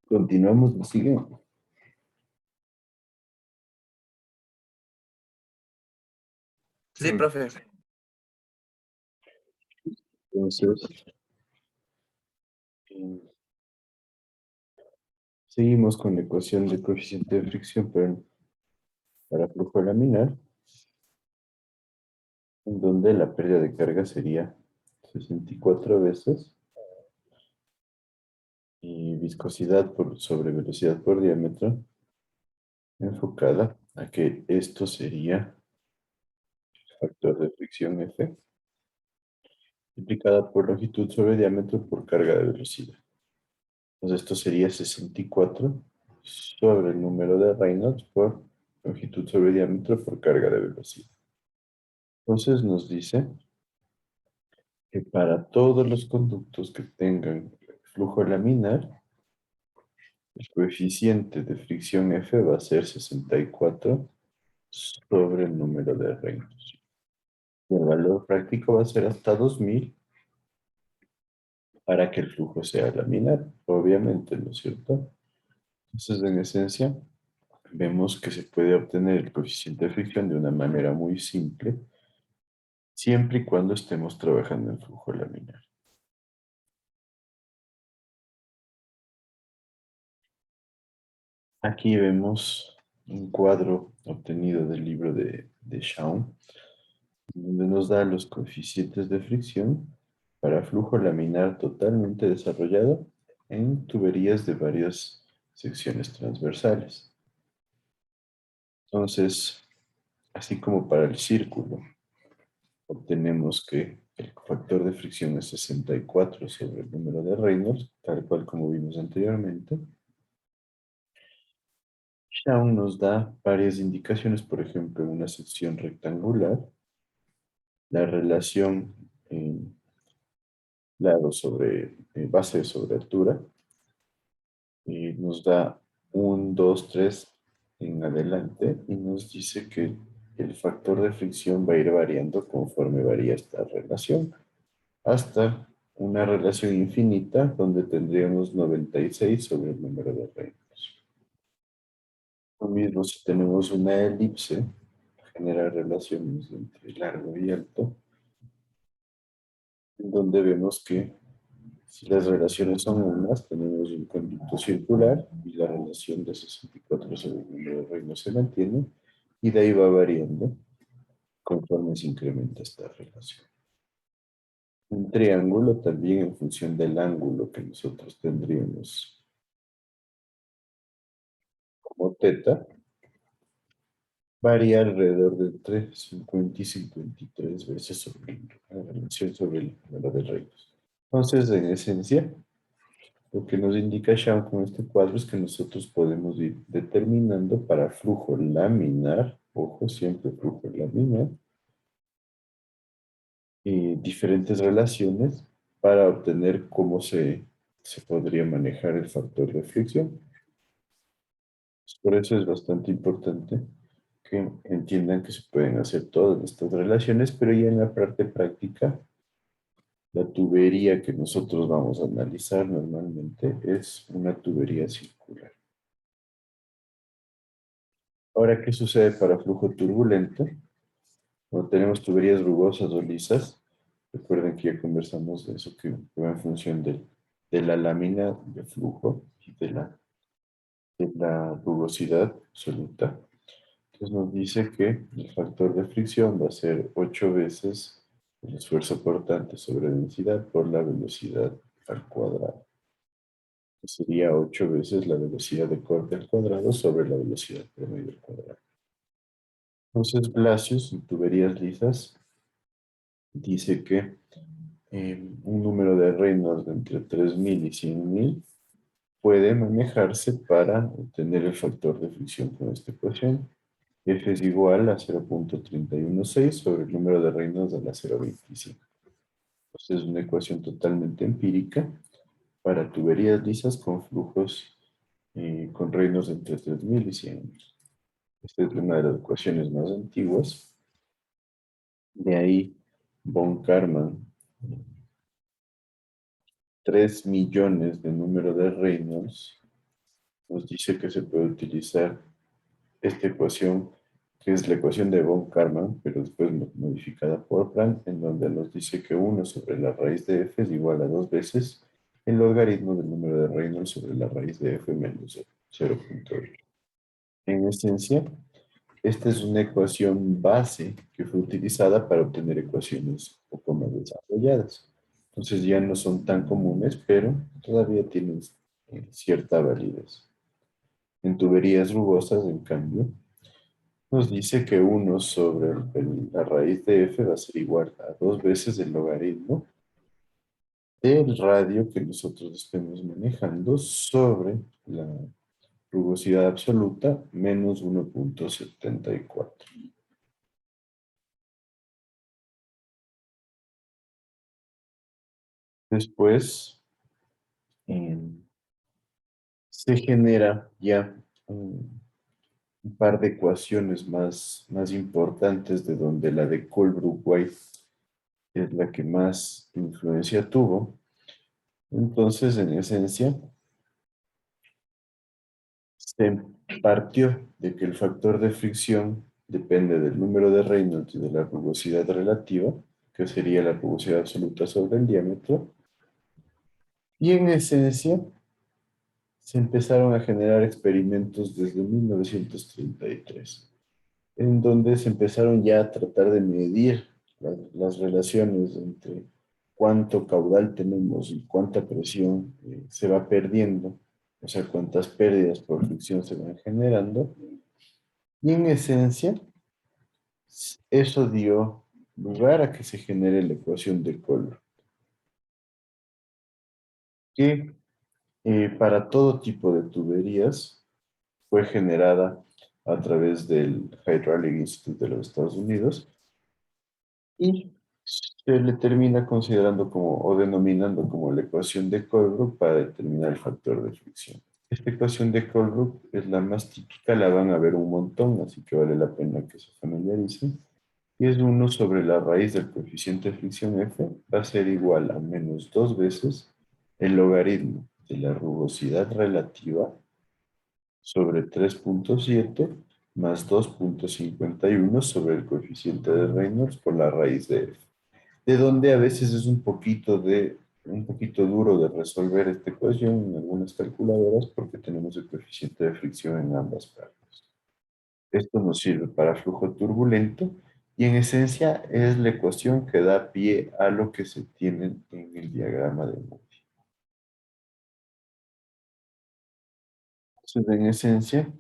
Continuamos, ¿me siguen? Sí, profe. Entonces, eh, seguimos con la ecuación de coeficiente de fricción para flujo laminar, en donde la pérdida de carga sería 64 veces y viscosidad sobre velocidad por diámetro, enfocada a que esto sería factor de fricción F, multiplicada por longitud sobre diámetro por carga de velocidad. Entonces esto sería 64 sobre el número de Reynolds por longitud sobre diámetro por carga de velocidad. Entonces nos dice que para todos los conductos que tengan flujo laminar, el coeficiente de fricción F va a ser 64 sobre el número de Reynolds. Y el valor práctico va a ser hasta 2000 para que el flujo sea laminar, obviamente, ¿no es cierto? Entonces, en esencia, vemos que se puede obtener el coeficiente de fricción de una manera muy simple, siempre y cuando estemos trabajando en flujo laminar. Aquí vemos un cuadro obtenido del libro de Shaun, donde nos da los coeficientes de fricción para flujo laminar totalmente desarrollado en tuberías de varias secciones transversales. Entonces, así como para el círculo, obtenemos que el factor de fricción es 64 sobre el número de Reynolds, tal cual como vimos anteriormente. Shaun nos da varias indicaciones, por ejemplo, en una sección rectangular, la relación lado sobre base sobre altura, y nos da 1, 2, 3 en adelante, y nos dice que el factor de fricción va a ir variando conforme varía esta relación, hasta una relación infinita donde tendríamos 96 sobre el número de Reynolds. Lo mismo si tenemos una elipse, genera relaciones entre largo y alto, en donde vemos que si las relaciones son unas, tenemos un conducto circular y la relación de 64 sobre el número de Reynolds se mantiene, y de ahí va variando conforme se incrementa esta relación. Un triángulo también en función del ángulo que nosotros tendríamos como teta, varía alrededor de entre 50 y 53 veces sobre la relación sobre el número de Reynolds. Entonces, en esencia, lo que nos indica Shaun con este cuadro es que nosotros podemos ir determinando para flujo laminar, ojo, siempre flujo laminar, y diferentes relaciones para obtener cómo se podría manejar el factor de fricción. Por eso es bastante importante que entiendan que se pueden hacer todas estas relaciones, pero ya en la parte práctica, la tubería que nosotros vamos a analizar normalmente es una tubería circular. Ahora, ¿qué sucede para flujo turbulento? Cuando tenemos tuberías rugosas o lisas, recuerden que ya conversamos de eso, que va en función de la lámina de flujo y de la rugosidad absoluta. Entonces nos dice que el factor de fricción va a ser 8 veces el esfuerzo portante sobre densidad por la velocidad al cuadrado. Que sería 8 veces la velocidad de corte al cuadrado sobre la velocidad promedio al cuadrado. Entonces Blasius en tuberías lisas dice que un número de Reynolds de entre 3000 y 100.000 puede manejarse para obtener el factor de fricción con esta ecuación. F es igual a 0.316 sobre el número de Reynolds de la 0.25. Entonces es una ecuación totalmente empírica para tuberías lisas con flujos con Reynolds entre 3000 y 100.000. Esta es una de las ecuaciones más antiguas. De ahí, von Karman, 3 millones de número de Reynolds nos dice que se puede utilizar esta ecuación, que es la ecuación de von Karman, pero después modificada por Frank, en donde nos dice que 1 sobre la raíz de f es igual a 2 veces el logaritmo del número de Reynolds sobre la raíz de f menos 0.8. En esencia, esta es una ecuación base que fue utilizada para obtener ecuaciones un poco más desarrolladas. Entonces ya no son tan comunes, pero todavía tienen cierta validez. En tuberías rugosas, en cambio, nos dice que 1 sobre la raíz de f va a ser igual a 2 veces el logaritmo del radio que nosotros estemos manejando sobre la rugosidad absoluta menos 1.74. Después se genera ya un par de ecuaciones más importantes, de donde la de Colebrook-White es la que más influencia tuvo. Entonces, en esencia, se partió de que el factor de fricción depende del número de Reynolds y de la rugosidad relativa, que sería la rugosidad absoluta sobre el diámetro. Y en esencia, se empezaron a generar experimentos desde 1933, en donde se empezaron ya a tratar de medir las relaciones entre cuánto caudal tenemos y cuánta presión se va perdiendo, o sea, cuántas pérdidas por fricción se van generando. Y en esencia, eso dio lugar a que se genere la ecuación de Colbert, que para todo tipo de tuberías fue generada a través del Hydraulic Institute de los Estados Unidos y se le termina considerando como, o denominando como, la ecuación de Colebrook para determinar el factor de fricción. Esta ecuación de Colebrook es la más típica, la van a ver un montón, así que vale la pena que se familiaricen. Y es 1 sobre la raíz del coeficiente de fricción F, va a ser igual a menos 2 veces el logaritmo de la rugosidad relativa sobre 3.7 más 2.51 sobre el coeficiente de Reynolds por la raíz de F. De donde a veces es un poquito duro de resolver esta ecuación en algunas calculadoras, porque tenemos el coeficiente de fricción en ambas partes. Esto nos sirve para flujo turbulento y en esencia es la ecuación que da pie a lo que se tiene en el diagrama de Moody. Entonces, en esencia,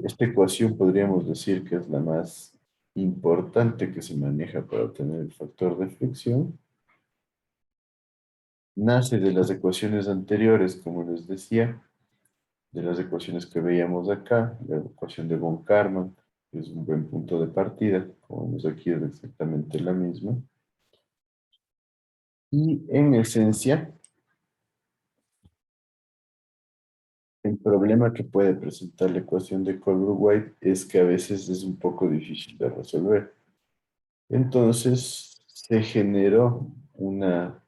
esta ecuación podríamos decir que es la más importante que se maneja para obtener el factor de fricción. Nace de las ecuaciones anteriores, como les decía, de las ecuaciones que veíamos acá, la ecuación de von Karman, que es un buen punto de partida, como vemos aquí es exactamente la misma. Y en esencia, el problema que puede presentar la ecuación de Colebrook-White es que a veces es un poco difícil de resolver. Entonces, se generó una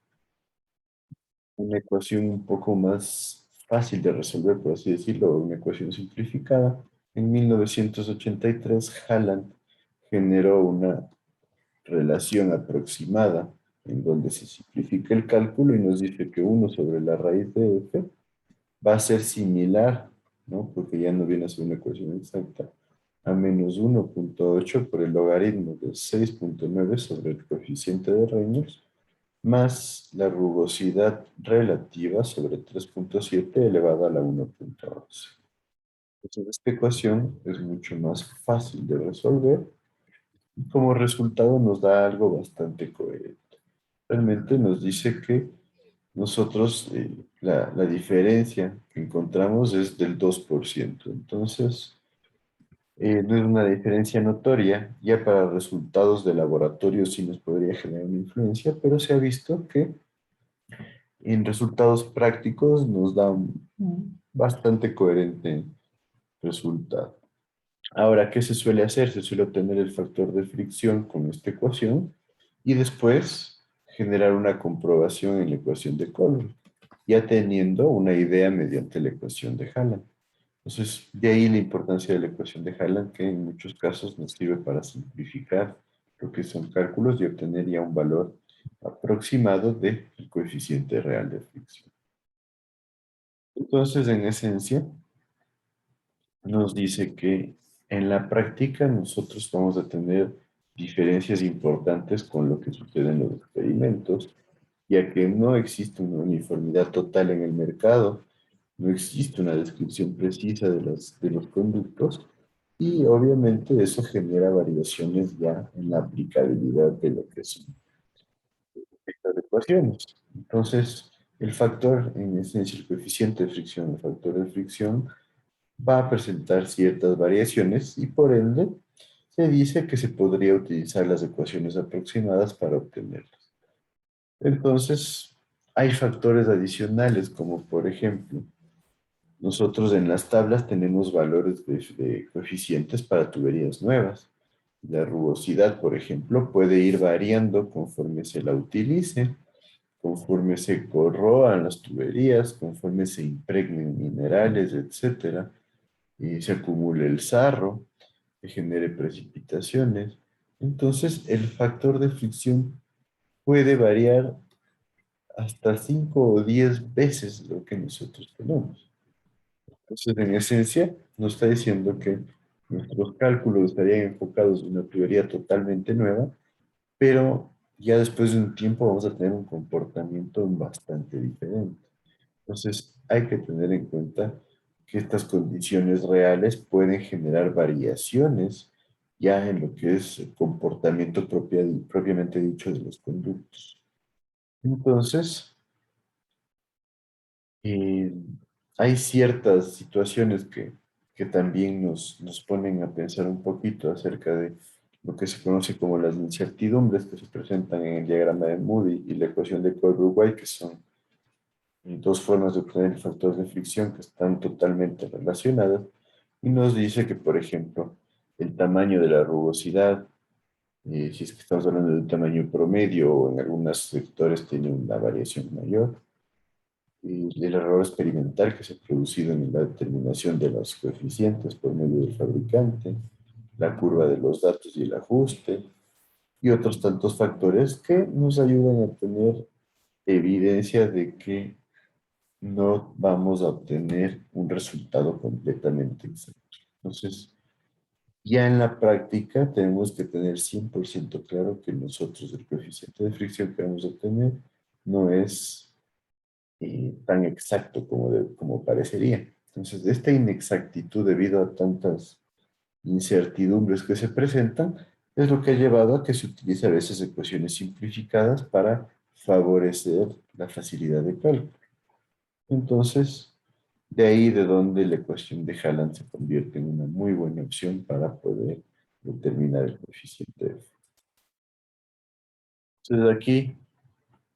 ecuación un poco más fácil de resolver, por así decirlo, una ecuación simplificada. En 1983, Halland generó una relación aproximada en donde se simplifica el cálculo y nos dice que 1 sobre la raíz de f va a ser similar, ¿no? Porque ya no viene a ser una ecuación exacta, a menos 1.8 por el logaritmo de 6.9 sobre el coeficiente de Reynolds, más la rugosidad relativa sobre 3.7 elevada a la 1.11. Entonces, esta ecuación es mucho más fácil de resolver y como resultado nos da algo bastante coherente. Realmente nos dice que nosotros, la diferencia que encontramos es del 2%. Entonces, no es una diferencia notoria. Ya para resultados de laboratorio sí nos podría generar una influencia, pero se ha visto que en resultados prácticos nos da un bastante coherente resultado. Ahora, ¿qué se suele hacer? Se suele obtener el factor de fricción con esta ecuación y después generar una comprobación en la ecuación de Colbert. ya teniendo una idea mediante la ecuación de Hallan. Entonces, de ahí la importancia de la ecuación de Hallan, que en muchos casos nos sirve para simplificar lo que son cálculos y obtener ya un valor aproximado del coeficiente real de fricción. Entonces, en esencia, nos dice que en la práctica nosotros vamos a tener diferencias importantes con lo que sucede en los experimentos, ya que no existe una uniformidad total en el mercado, no existe una descripción precisa de los conductos y obviamente eso genera variaciones ya en la aplicabilidad de lo que son estas ecuaciones. Entonces, el factor, en esencia, el coeficiente de fricción, el factor de fricción, va a presentar ciertas variaciones y por ende se dice que se podría utilizar las ecuaciones aproximadas para obtenerlas. Entonces, hay factores adicionales como por ejemplo, nosotros en las tablas tenemos valores de coeficientes para tuberías nuevas. La rugosidad, por ejemplo, puede ir variando conforme se la utilice, conforme se corroan las tuberías, conforme se impregnen minerales, etcétera, y se acumule el sarro, que genere precipitaciones. Entonces, el factor de fricción puede variar hasta 5 o 10 veces lo que nosotros tenemos. Entonces, en esencia, nos está diciendo que nuestros cálculos estarían enfocados en una teoría totalmente nueva, pero ya después de un tiempo vamos a tener un comportamiento bastante diferente. Entonces, hay que tener en cuenta que estas condiciones reales pueden generar variaciones ya en lo que es el comportamiento propiamente dicho de los conductos. Entonces, eh, hay ciertas situaciones que también nos ponen a pensar un poquito acerca de lo que se conoce como las incertidumbres que se presentan en el diagrama de Moody y la ecuación de Colbert-White, que son dos formas de obtener el factor de fricción que están totalmente relacionadas, y nos dice que, por ejemplo, el tamaño de la rugosidad, si es que estamos hablando de un tamaño promedio o en algunos sectores tiene una variación mayor, y el error experimental que se ha producido en la determinación de los coeficientes por medio del fabricante, la curva de los datos y el ajuste, y otros tantos factores que nos ayudan a tener evidencia de que no vamos a obtener un resultado completamente exacto. Entonces, ya en la práctica tenemos que tener 100% claro que nosotros el coeficiente de fricción que vamos a obtener no es tan exacto como parecería. Entonces, esta inexactitud debido a tantas incertidumbres que se presentan es lo que ha llevado a que se utilice a veces ecuaciones simplificadas para favorecer la facilidad de cálculo. Entonces, de ahí de donde la ecuación de Hallan se convierte en una muy buena opción para poder determinar el coeficiente F. Entonces aquí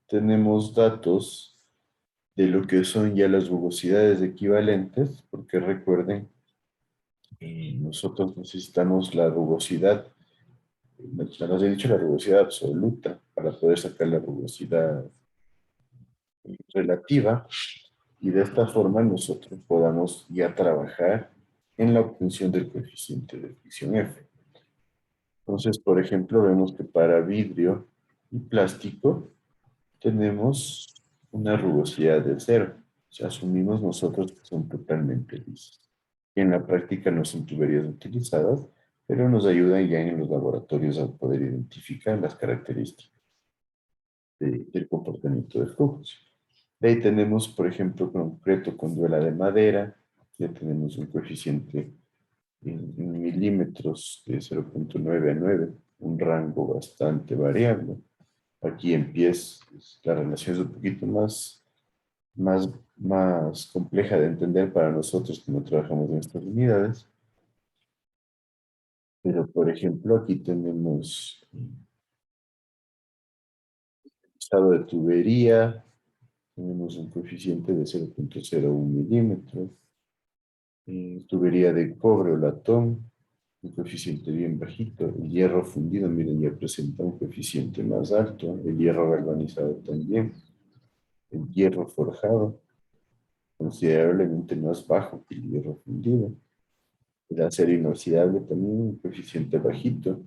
tenemos datos de lo que son ya las rugosidades equivalentes, porque recuerden, nosotros necesitamos la rugosidad, nos he dicho la rugosidad absoluta para poder sacar la rugosidad relativa, y de esta forma nosotros podamos ya trabajar en la obtención del coeficiente de fricción F. Entonces, por ejemplo, vemos que para vidrio y plástico tenemos una rugosidad de 0. O sea, asumimos nosotros que son totalmente lisos. Y en la práctica no son tuberías utilizadas, pero nos ayudan ya en los laboratorios a poder identificar las características del comportamiento de flujos. De ahí tenemos, por ejemplo, concreto con duela de madera, ya tenemos un coeficiente en milímetros de 0.9 a 9, un rango bastante variable. Aquí en pies la relación es un poquito más compleja de entender para nosotros que no trabajamos en estas unidades. Pero, por ejemplo, aquí tenemos estado de tubería, tenemos un coeficiente de 0.01 milímetros. Tubería de cobre o latón, un coeficiente bien bajito. El hierro fundido, miren, ya presenta un coeficiente más alto. El hierro galvanizado también. El hierro forjado, considerablemente más bajo que el hierro fundido. El acero inoxidable también, un coeficiente bajito.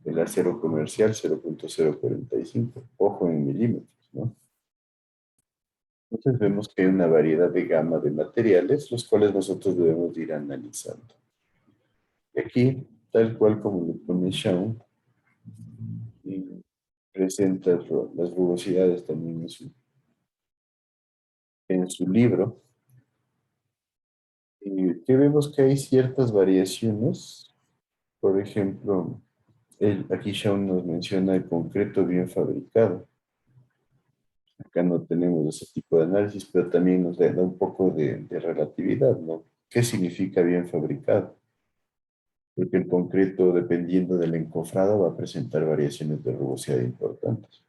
El acero comercial, 0.045. Ojo en milímetros, ¿no? Entonces vemos que hay una variedad de gama de materiales, los cuales nosotros debemos ir analizando. Y aquí, tal cual como lo pone Shawn, presenta las rugosidades también en su libro. Que vemos que hay ciertas variaciones. Por ejemplo, aquí Shawn nos menciona el concreto bien fabricado. Acá no tenemos ese tipo de análisis, pero también nos da un poco de relatividad, ¿no? ¿Qué significa bien fabricado? Porque el concreto, dependiendo del encofrado, va a presentar variaciones de rugosidad importantes.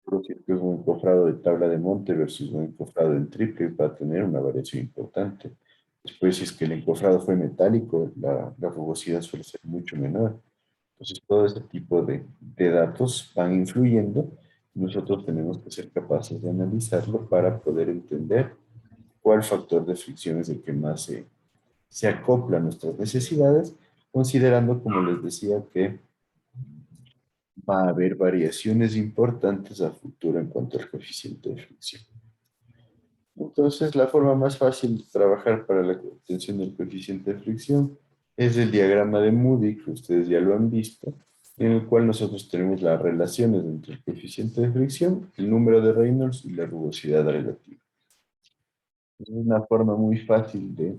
Por ejemplo, es un encofrado de tabla de monte versus un encofrado en triple, va a tener una variación importante. Después, si es que el encofrado fue metálico, la rugosidad suele ser mucho menor. Entonces, todo ese tipo de datos van influyendo. Nosotros tenemos que ser capaces de analizarlo para poder entender cuál factor de fricción es el que más se acopla a nuestras necesidades, considerando, como les decía, que va a haber variaciones importantes a futuro en cuanto al coeficiente de fricción. Entonces, la forma más fácil de trabajar para la obtención del coeficiente de fricción es el diagrama de Moody, que ustedes ya lo han visto, en el cual nosotros tenemos las relaciones entre el coeficiente de fricción, el número de Reynolds y la rugosidad relativa. Es una forma muy fácil de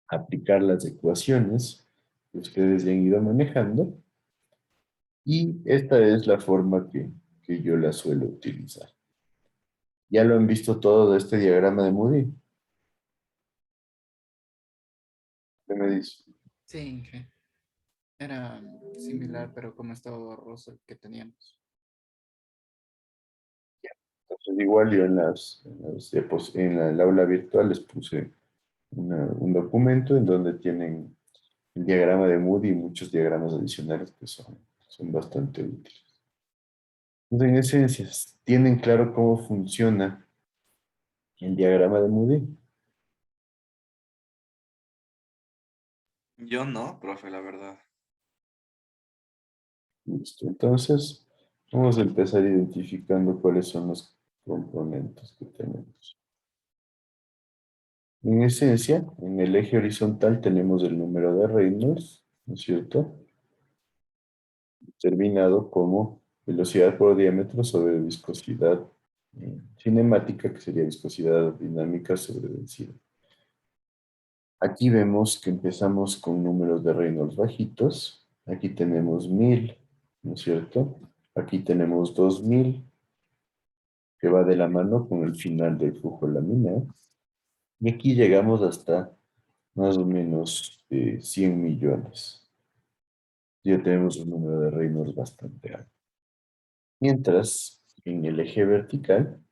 aplicar las ecuaciones que ustedes ya han ido manejando, y esta es la forma que yo la suelo utilizar. ¿Ya lo han visto todo de este diagrama de Moody? ¿Qué me dice? Sí, Inge. Era similar, pero como estaba borroso el que teníamos. Entonces, igual yo en el aula virtual les puse un documento en donde tienen el diagrama de Moody y muchos diagramas adicionales que son bastante útiles. Entonces, en esencia, ¿tienen claro cómo funciona el diagrama de Moody? Yo no, profe, la verdad. Listo. Entonces, vamos a empezar identificando cuáles son los componentes que tenemos. En esencia, en el eje horizontal tenemos el número de Reynolds, ¿no es cierto? Determinado como velocidad por diámetro sobre viscosidad cinemática, que sería viscosidad dinámica sobre densidad. Aquí vemos que empezamos con números de Reynolds bajitos. Aquí tenemos 1000, ¿no es cierto? Aquí tenemos 2000, que va de la mano con el final del flujo laminar. Y aquí llegamos hasta más o menos 100 millones. Ya tenemos un número de Reynolds bastante alto. Mientras, en el eje vertical,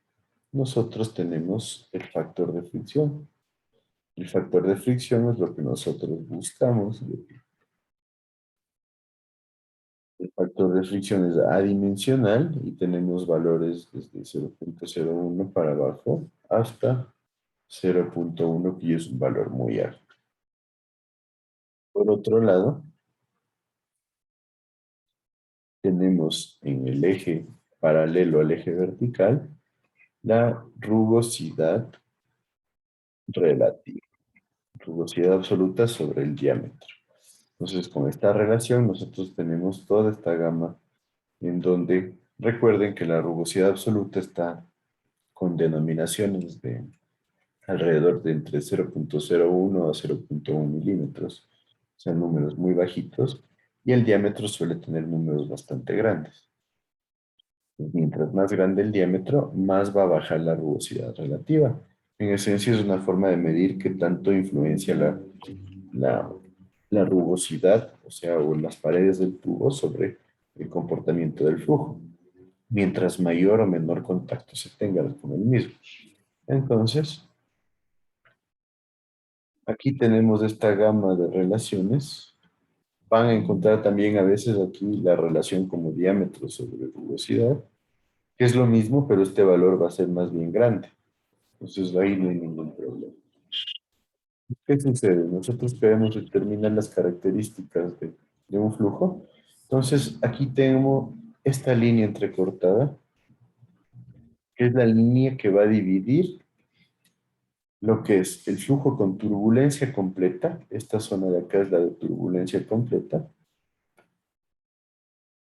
nosotros tenemos el factor de fricción. El factor de fricción es lo que nosotros buscamos. El factor de fricción es adimensional y tenemos valores desde 0.01 para abajo hasta 0.1, que es un valor muy alto. Por otro lado, tenemos en el eje paralelo al eje vertical la rugosidad relativa, rugosidad absoluta sobre el diámetro. Entonces, con esta relación nosotros tenemos toda esta gama en donde recuerden que la rugosidad absoluta está con denominaciones de alrededor de entre 0.01 a 0.1 milímetros, o sea, números muy bajitos, y el diámetro suele tener números bastante grandes. Mientras más grande el diámetro, más va a bajar la rugosidad relativa. En esencia es una forma de medir qué tanto influencia la rugosidad, o sea, o las paredes del tubo sobre el comportamiento del flujo, mientras mayor o menor contacto se tenga con el mismo. Entonces, aquí tenemos esta gama de relaciones. Van a encontrar también a veces aquí la relación como diámetro sobre rugosidad. que es lo mismo, pero este valor va a ser más bien grande. Entonces ahí no hay ningún problema. ¿Qué sucede? Nosotros queremos determinar las características de un flujo. Entonces aquí tengo esta línea entrecortada, que es la línea que va a dividir lo que es el flujo con turbulencia completa. Esta zona de acá es la de turbulencia completa,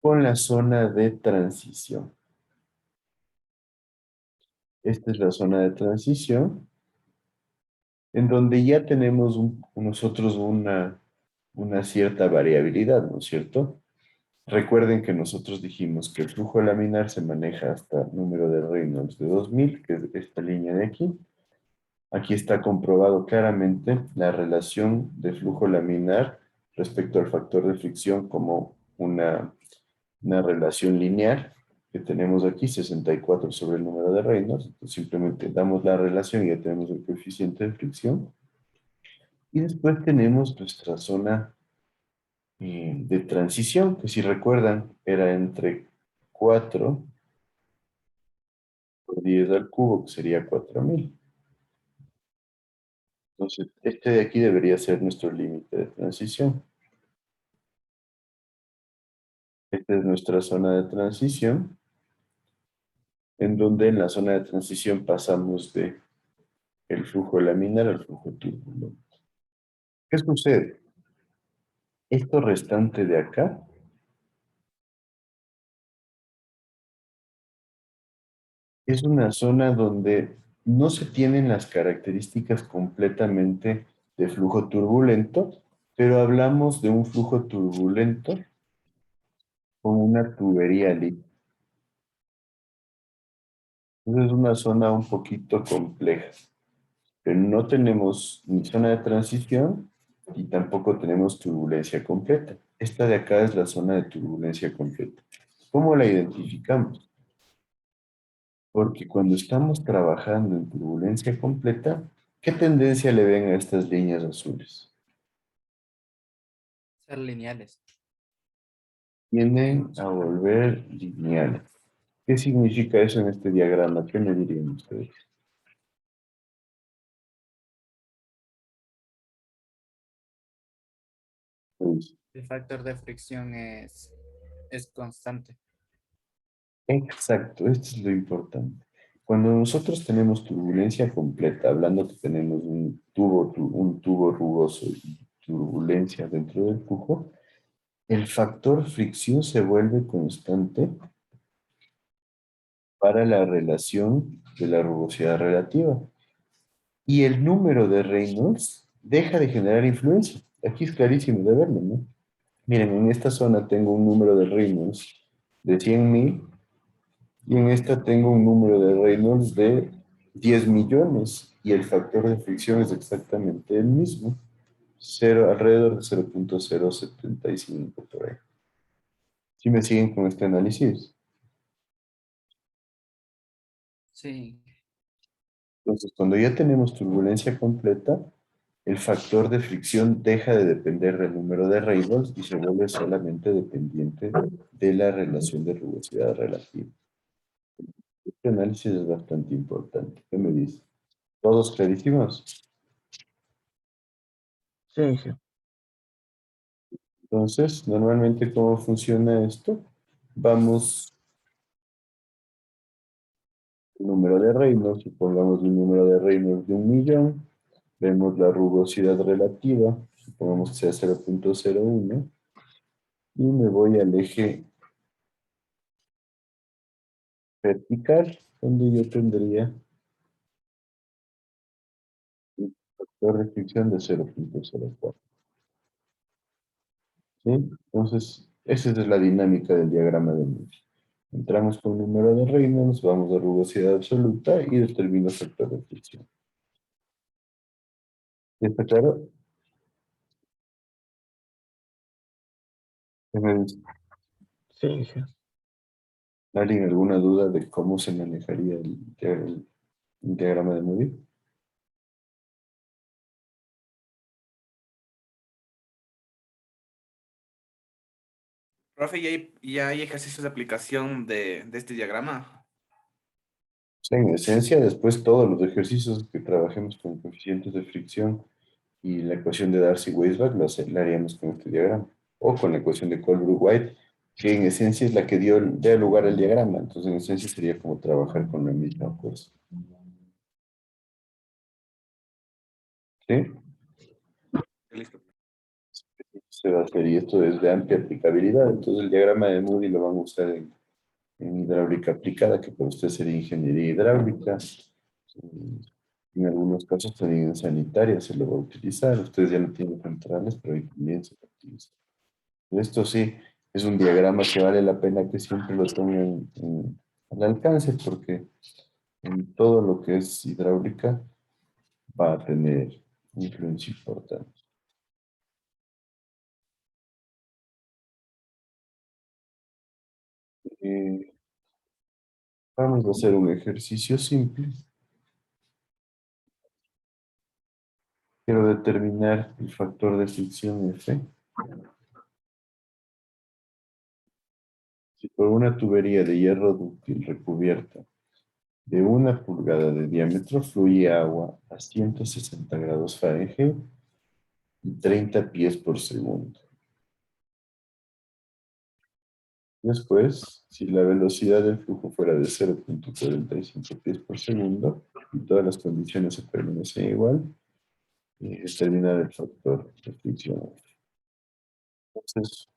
con la zona de transición. Esta es la zona de transición, en donde ya tenemos nosotros una cierta variabilidad, ¿no es cierto? Recuerden que nosotros dijimos que el flujo laminar se maneja hasta número de Reynolds de 2000, que es esta línea de aquí. Aquí está comprobado claramente la relación de flujo laminar respecto al factor de fricción como una relación lineal que tenemos aquí, 64 sobre el número de Reynolds. Entonces simplemente damos la relación y ya tenemos el coeficiente de fricción. Y después tenemos nuestra zona de transición, que si recuerdan era entre 4 por 10 al cubo, que sería 4000. Entonces, este de aquí debería ser nuestro límite de transición. Esta es nuestra zona de transición, en donde en la zona de transición pasamos de el flujo laminar al flujo turbulento. ¿Qué sucede? Esto restante de acá es una zona donde no se tienen las características completamente de flujo turbulento, pero hablamos de un flujo turbulento con una tubería líquida. Entonces es una zona un poquito compleja, pero no tenemos ni zona de transición y tampoco tenemos turbulencia completa. Esta de acá es la zona de turbulencia completa. ¿Cómo la identificamos? Porque cuando estamos trabajando en turbulencia completa, ¿qué tendencia le ven a estas líneas azules? Ser lineales. Tienden a volver lineales. ¿Qué significa eso en este diagrama? ¿Qué me dirían ustedes? Pues, El factor de fricción es constante. exacto, esto es lo importante. Cuando nosotros tenemos turbulencia completa, hablando que tenemos un tubo rugoso y turbulencia dentro del flujo, el factor fricción se vuelve constante para la relación de la rugosidad relativa. Y el número de Reynolds deja de generar influencia. Aquí es clarísimo de verlo, ¿no? Miren, en esta zona tengo un número de Reynolds de 100.000 y en esta tengo un número de Reynolds de 10 millones y el factor de fricción es exactamente el mismo, alrededor de 0.075 por ahí. ¿Sí me siguen con este análisis? Sí. Entonces, cuando ya tenemos turbulencia completa, el factor de fricción deja de depender del número de Reynolds y se vuelve solamente dependiente de la relación de rugosidad relativa. Este análisis es bastante importante. ¿Qué me dice? ¿Todos clarísimos? Sí, Inge. Entonces, normalmente, ¿cómo funciona esto? Vamos el número de Reynolds, supongamos un número de Reynolds de 1.000.000, vemos la rugosidad relativa, supongamos que sea 0.01, y me voy al eje vertical, donde yo tendría un factor de fricción de 0.04. ¿Sí? Entonces, esa es la dinámica del diagrama de Moody. Entramos con un número de Reynolds, vamos a rugosidad absoluta y determino factor de fricción. ¿Está claro? Sí, Inge. ¿Alguien alguna duda de cómo se manejaría el diagrama de Moody? Profe, ¿ya hay ejercicios de aplicación de este diagrama? sea, en esencia, después todos los ejercicios que trabajemos con coeficientes de fricción y la ecuación de Darcy-Weisbach la haríamos con este diagrama. O con la ecuación de Colbrook-White, que en esencia es la que da lugar al diagrama. Entonces, en esencia sería como trabajar con la misma cosa. ¿Sí? Listo. Se va a hacer, y esto es de amplia aplicabilidad. Entonces, el diagrama de Moody lo van a usar en hidráulica aplicada, que para usted sería ingeniería hidráulica. En algunos casos también en sanitaria se lo va a utilizar. Ustedes ya no tienen centrales, pero ahí también se va a utilizar. Esto sí, es un diagrama que vale la pena que siempre lo tengan al alcance, porque en todo lo que es hidráulica va a tener influencia importante. Eh, Vamos a hacer un ejercicio simple. Quiero determinar el factor de fricción F. Si por una tubería de hierro dúctil recubierta de 1 pulgada de diámetro fluye agua a 160 grados Fahrenheit y 30 pies por segundo. Después, si la velocidad del flujo fuera de 0,45 pies por segundo y todas las condiciones se permanecen igual, determinar el factor de fricción. Entonces,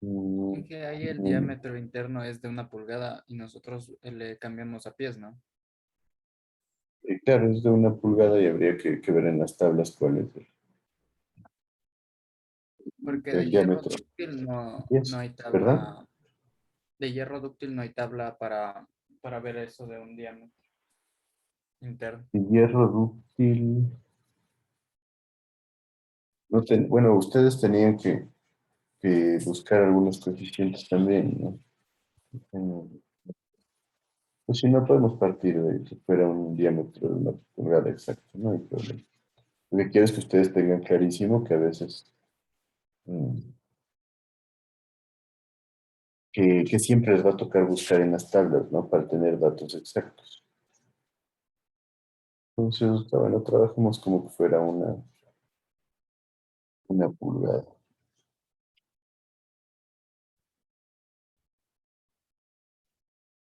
Es que ahí el mm, diámetro interno es de 1 pulgada y nosotros le cambiamos a pies, ¿no? claro, es de 1 pulgada y habría que ver en las tablas cuál es Porque el de hierro diámetro. dúctil no Yes, hay ¿verdad? tabla. De hierro dúctil no hay tabla para ver eso de un diámetro interno. Y hierro dúctil. No bueno, ustedes tenían que buscar algunos coeficientes también, ¿no? Mm, Pues si no podemos partir de si fuera un diámetro de 1 pulgada exacto, no hay problema. Lo que quiero es que ustedes tengan clarísimo que a veces, mm, que siempre les va a tocar buscar en las tablas, ¿no? Para tener datos exactos. Entonces, bueno, trabajemos como que fuera una pulgada.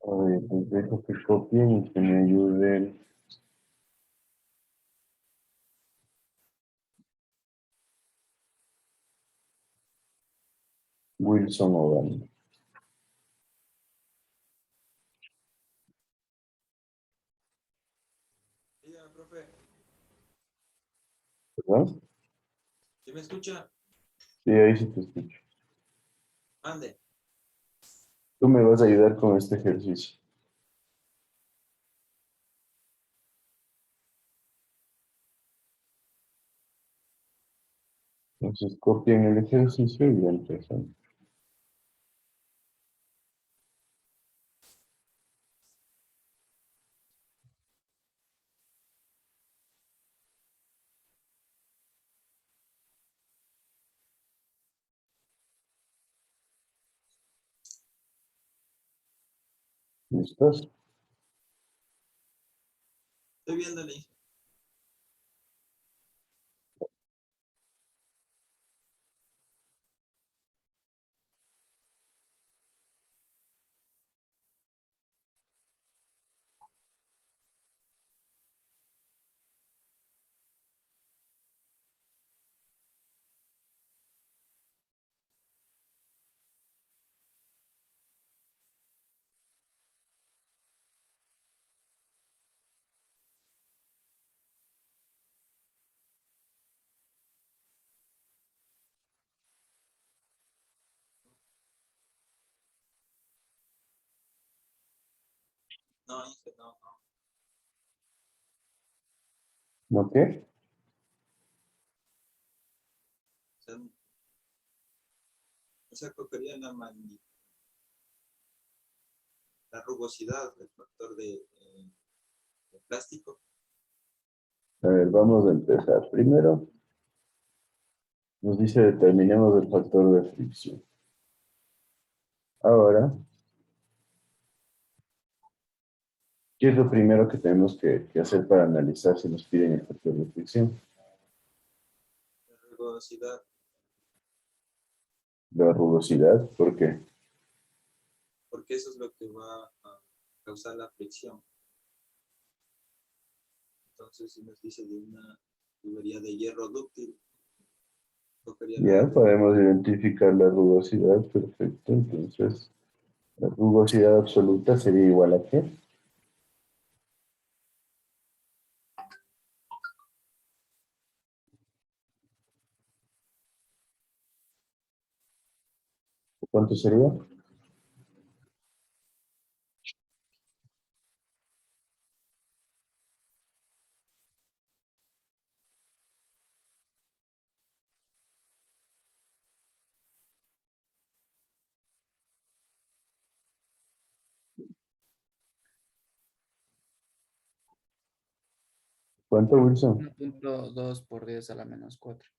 A ver, les dejo que copien y que me ayuden Wilson O'Donnell. Dígame, profe, ¿Verdad? ¿sí me escucha? Sí, ahí sí te escucho. Ande. Tú me vas a ayudar con este ejercicio. Entonces copien el ejercicio y ya empezamos. ¿Listos? Estoy viéndole. No, Inge, no, no. ¿No qué? O sea, cogería la rugosidad del factor de plástico. A ver, vamos a empezar. Primero, nos dice determinemos el factor de fricción. Ahora, ¿Qué es lo primero que tenemos que hacer para analizar si nos piden el factor de fricción? La rugosidad, La rugosidad, ¿por qué? porque eso es lo que va a causar la fricción. Entonces, si nos dice de una tubería de hierro dúctil, tocaría Ya la podemos identificar la rugosidad, perfecto. Entonces, la rugosidad absoluta sería igual a ¿qué? ¿Cuánto sería? ¿Cuánto, Wilson? 1.2 por 10 a la menos 4.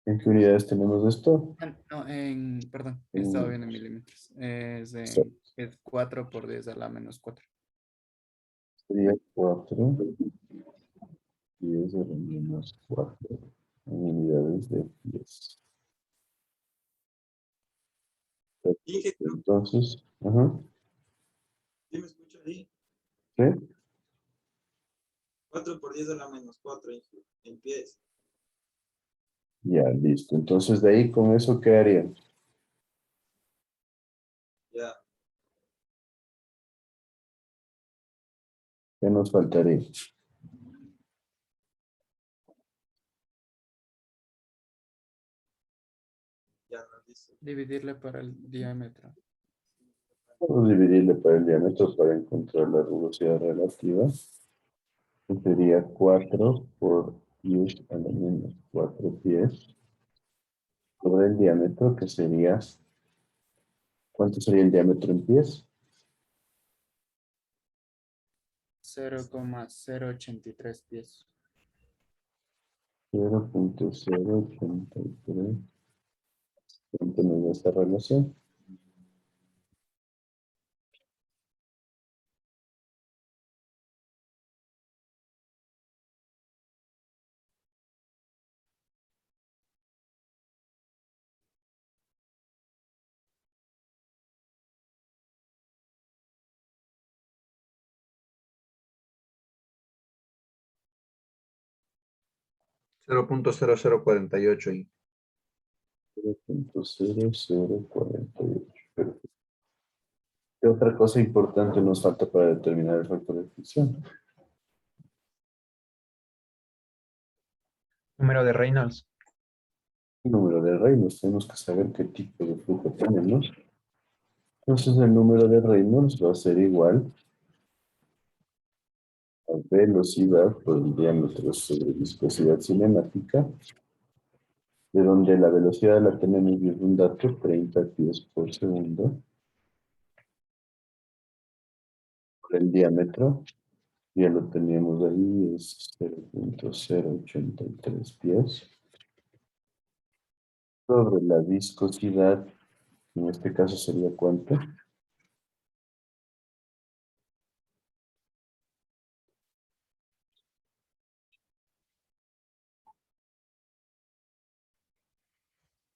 ¿En qué unidades tenemos esto? No, perdón, En estaba viendo en milímetros. Es 4 por 10 a la menos 4. Sería 4, 10 a la menos 4 en unidades de 10. Inge, Entonces, ajá, ¿sí me escucha ahí? ¿sí? 4 por 10 a la menos 4 en pies. Ya, listo. Entonces, de ahí con eso, ¿qué haríamos? Ya, ¿Qué nos faltaría? ya nos dice. Dividirle para el diámetro. Vamos a dividirle por el diámetro para encontrar la rugosidad relativa. Que sería 4 por 10 a la menos 4 pies sobre el diámetro, que sería, ¿cuánto sería el diámetro en pies? 0,083 pies. 0.083. ¿Cuánto nos da esta relación? Cero punto cero cero cuarenta y ocho. 0.0048. Perfecto. ¿Qué otra cosa importante nos falta para determinar el factor de fricción? Número de Reynolds. El número de Reynolds. Tenemos que saber qué tipo de flujo tenemos. Entonces el número de Reynolds va a ser igual a velocidad por el diámetro sobre viscosidad cinemática, de donde la velocidad la tenemos viendo un dato, 30 pies por segundo, por el diámetro, ya lo teníamos ahí, es 0.083 pies, sobre la viscosidad, en este caso sería ¿cuánto?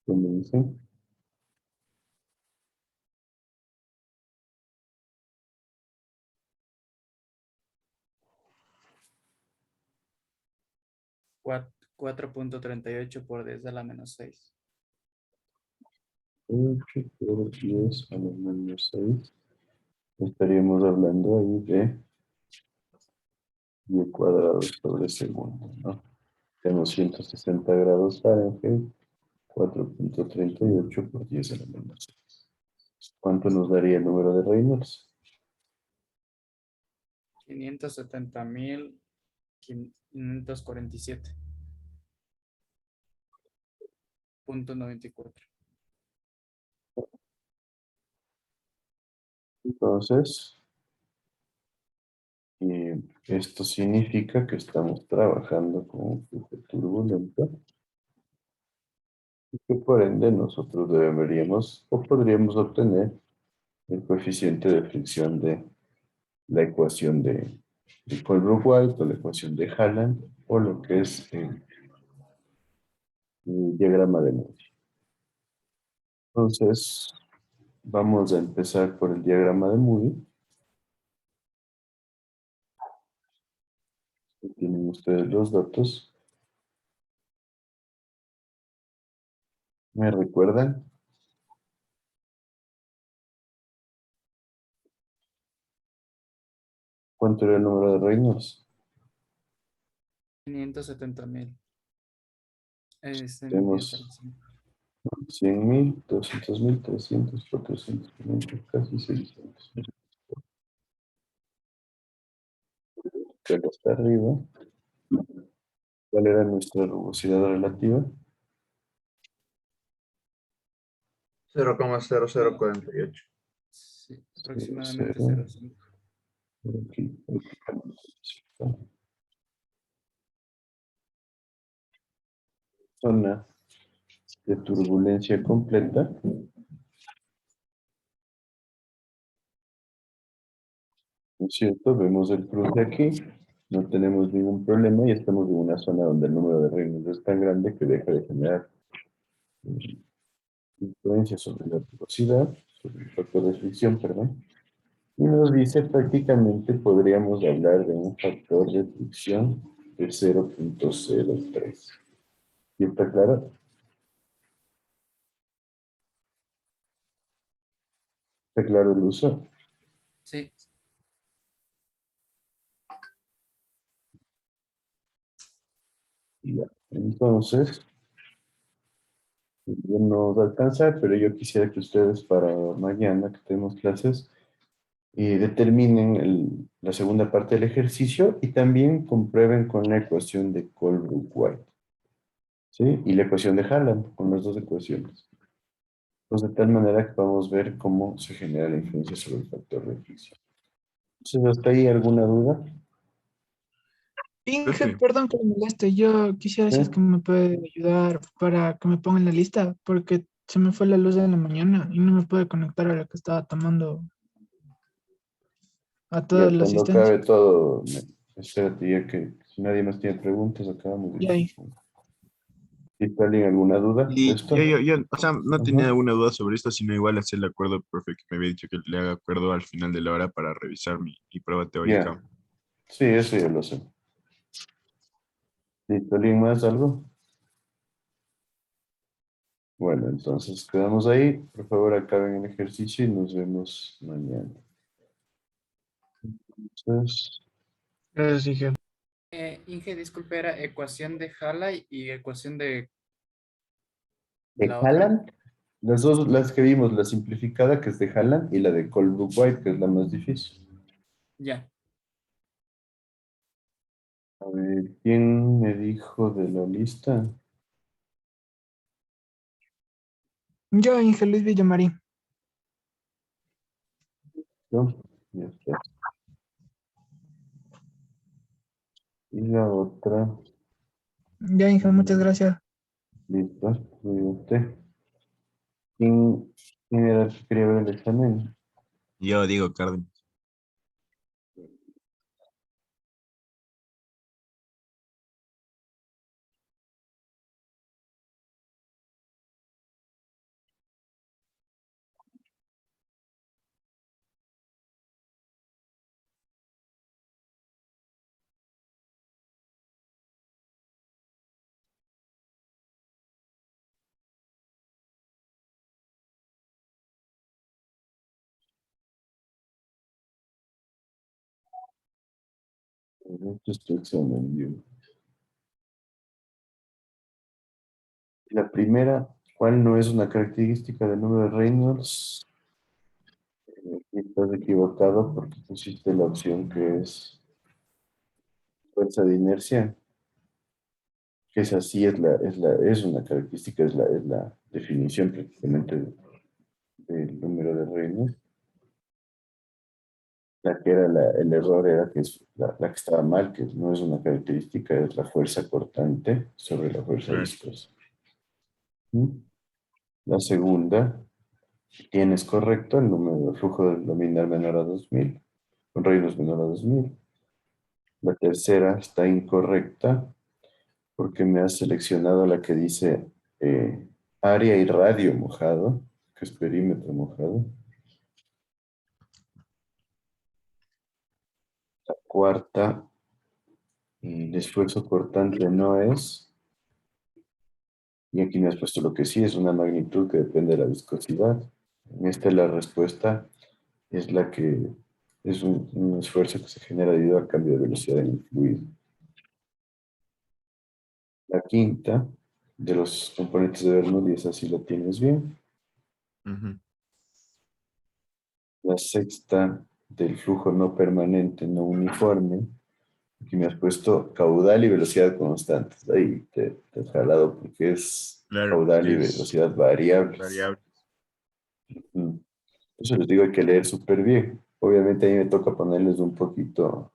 ¿Qué me dicen? Cuat- 4.38 por 10 a la menos 6. 8 por 10 a la menos 6. Estaríamos hablando ahí de 10 cuadrados sobre segundo, ¿no? Tenemos 160 grados Fahrenheit, 4.38 por 10 a la menos 6. ¿Cuánto nos daría el número de Reynolds? 570.547.94. Entonces, esto significa que estamos trabajando con un flujo turbulento y que por ende nosotros deberíamos o podríamos obtener el coeficiente de fricción de la ecuación de Colbrooke-White o la ecuación de Halland o lo que es el diagrama de Moody. Entonces, vamos a empezar por el diagrama de Moody. Aquí tienen ustedes los datos. ¿Me recuerdan? ¿Cuánto era el número de Reynolds? 570,000. Tenemos 100,000, 200,000, 300, 400, 500, casi 600. Pero hasta arriba. ¿Cuál era nuestra rugosidad relativa? 0,0048. Sí, aproximadamente 0,0. 0,5. Aquí. Zona de turbulencia completa. ¿No es cierto? Vemos el cruce aquí. No tenemos ningún problema y estamos en una zona donde el número de Reynolds es tan grande que deja de generar influencia sobre la velocidad, sobre el factor de fricción, perdón. Y nos dice prácticamente podríamos hablar de un factor de fricción de 0,03. ¿Y está claro? ¿Está claro el uso? Sí. Ya. Entonces, yo no va a alcanzar, pero yo quisiera que ustedes para mañana que tenemos clases determinen la segunda parte del ejercicio y también comprueben con la ecuación de Colbrooke-White. ¿Sí? Y la ecuación de Halland, con las dos ecuaciones. Entonces, de tal manera que podamos ver cómo se genera la influencia sobre el factor de fricción. Entonces, ¿hasta ahí alguna duda? Inge, Profe, perdón que me moleste. Yo quisiera si es que ¿Sí? me puede ayudar para que me ponga en la lista, porque se me fue la luz en la mañana y no me pude conectar a la que estaba tomando a toda Ya, la cuando asistencia. acabe todo, espérate, ya que si nadie más tiene preguntas, acabamos de Y ahí, ¿Y alguien alguna duda de y esto? o sea, no tenía Ajá. alguna duda sobre esto, sino igual hacer el acuerdo, profe, que me había dicho que le haga acuerdo al final de la hora para revisar mi prueba Ya, teórica. sí, eso ya lo sé. ¿Listo? ¿Alguien más algo? Bueno, entonces quedamos ahí. Por favor, acaben el ejercicio y nos vemos mañana. Entonces, gracias, Inge. Inge, disculpe, era ecuación de Halley y ecuación de de la otra. Halland, las dos, las que vimos, la simplificada que es de Halland y la de Colbrooke-White que es la más difícil. Ya. A ver, ¿quién me dijo de la lista? Yo, Inge Luis Villamarín. ¿No? Ya está. Y la otra, Ya, Inge, muchas gracias. listo, cuídate. ¿Quién era el que quería ver el examen? Yo digo, Cárdenas. Este es tu examen, yo. La primera, ¿cuál no es una característica del número de Reynolds? Estás equivocado porque pusiste la opción que es fuerza de inercia, que es así, es una característica, es la definición prácticamente del número de Reynolds. La que era el error era que es la que estaba mal, que no es una característica, es la fuerza cortante sobre la fuerza Claro. viscosa. ¿Mm? La segunda, tienes correcto el número de flujo del luminar menor a 2000. con radios menor a 2000. La tercera está incorrecta porque me has seleccionado la que dice área y radio mojado, que es perímetro mojado. La cuarta, el esfuerzo cortante no es, y aquí me has puesto lo que sí, es una magnitud que depende de la viscosidad. En esta la respuesta es la que es un esfuerzo que se genera debido al cambio de velocidad en el fluido. La quinta, de los componentes de Bernoulli, esa sí la tienes bien. Ujú. La sexta, del flujo no permanente, no uniforme. Aquí me has puesto caudal y velocidad constantes. Ahí te has jalado porque es Claro, caudal y es velocidad variables. variable. Ujú. Eso les digo, hay que leer súper bien. Obviamente a mí me toca ponerles un poquito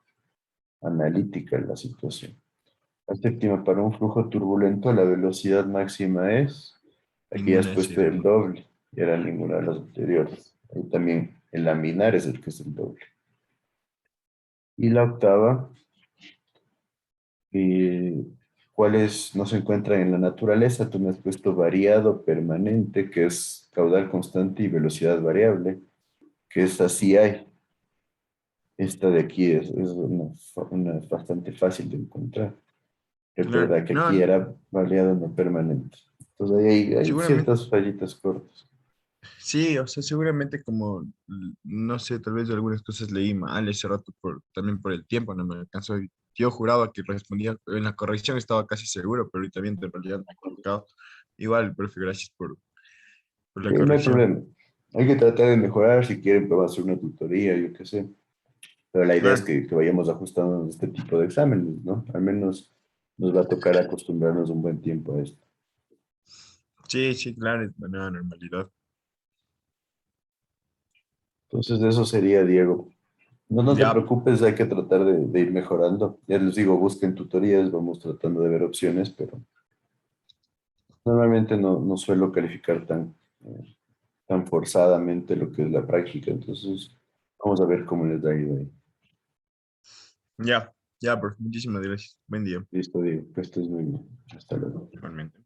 analítica en la situación. La séptima, para un flujo turbulento, la velocidad máxima es, aquí has Ninguna es puesto el igual. doble, y era ninguna de las anteriores. Ahí también el laminar es el que es el doble. Y la octava, ¿cuáles no se encuentran en la naturaleza? Tú me has puesto variado permanente, que es caudal constante y velocidad variable, que es así hay. Esta de aquí es una bastante fácil de encontrar. Claro, Recuerda que no, aquí era variado no permanente. Entonces ahí hay seguramente, ciertas fallitas cortas. sí, o sea, seguramente como, no sé, tal vez de algunas cosas leí mal ese rato también por el tiempo, no me alcanzó. Yo juraba que respondía en la corrección, estaba casi seguro, pero ahorita bien, en realidad me he equivocado. Igual, profe, gracias por la No hay corrección. problema. Hay que tratar de mejorar. Si quieren, podemos hacer una tutoría, yo qué sé. Pero la idea es Claro, que vayamos ajustando este tipo de exámenes, ¿no? Al menos nos va a tocar acostumbrarnos un buen tiempo a esto. sí, sí, claro, es la nueva normalidad. Entonces, eso sería, Diego. No te Ya, preocupes, hay que tratar de ir mejorando. Ya les digo, busquen tutorías, vamos tratando de ver opciones, pero normalmente no suelo calificar tan forzadamente lo que es la práctica. Entonces, vamos a ver cómo les da ido ahí. ya, ya, profe, muchísimas gracias. Buen día, Listo, Diego, que estés muy bien. Hasta luego. igualmente.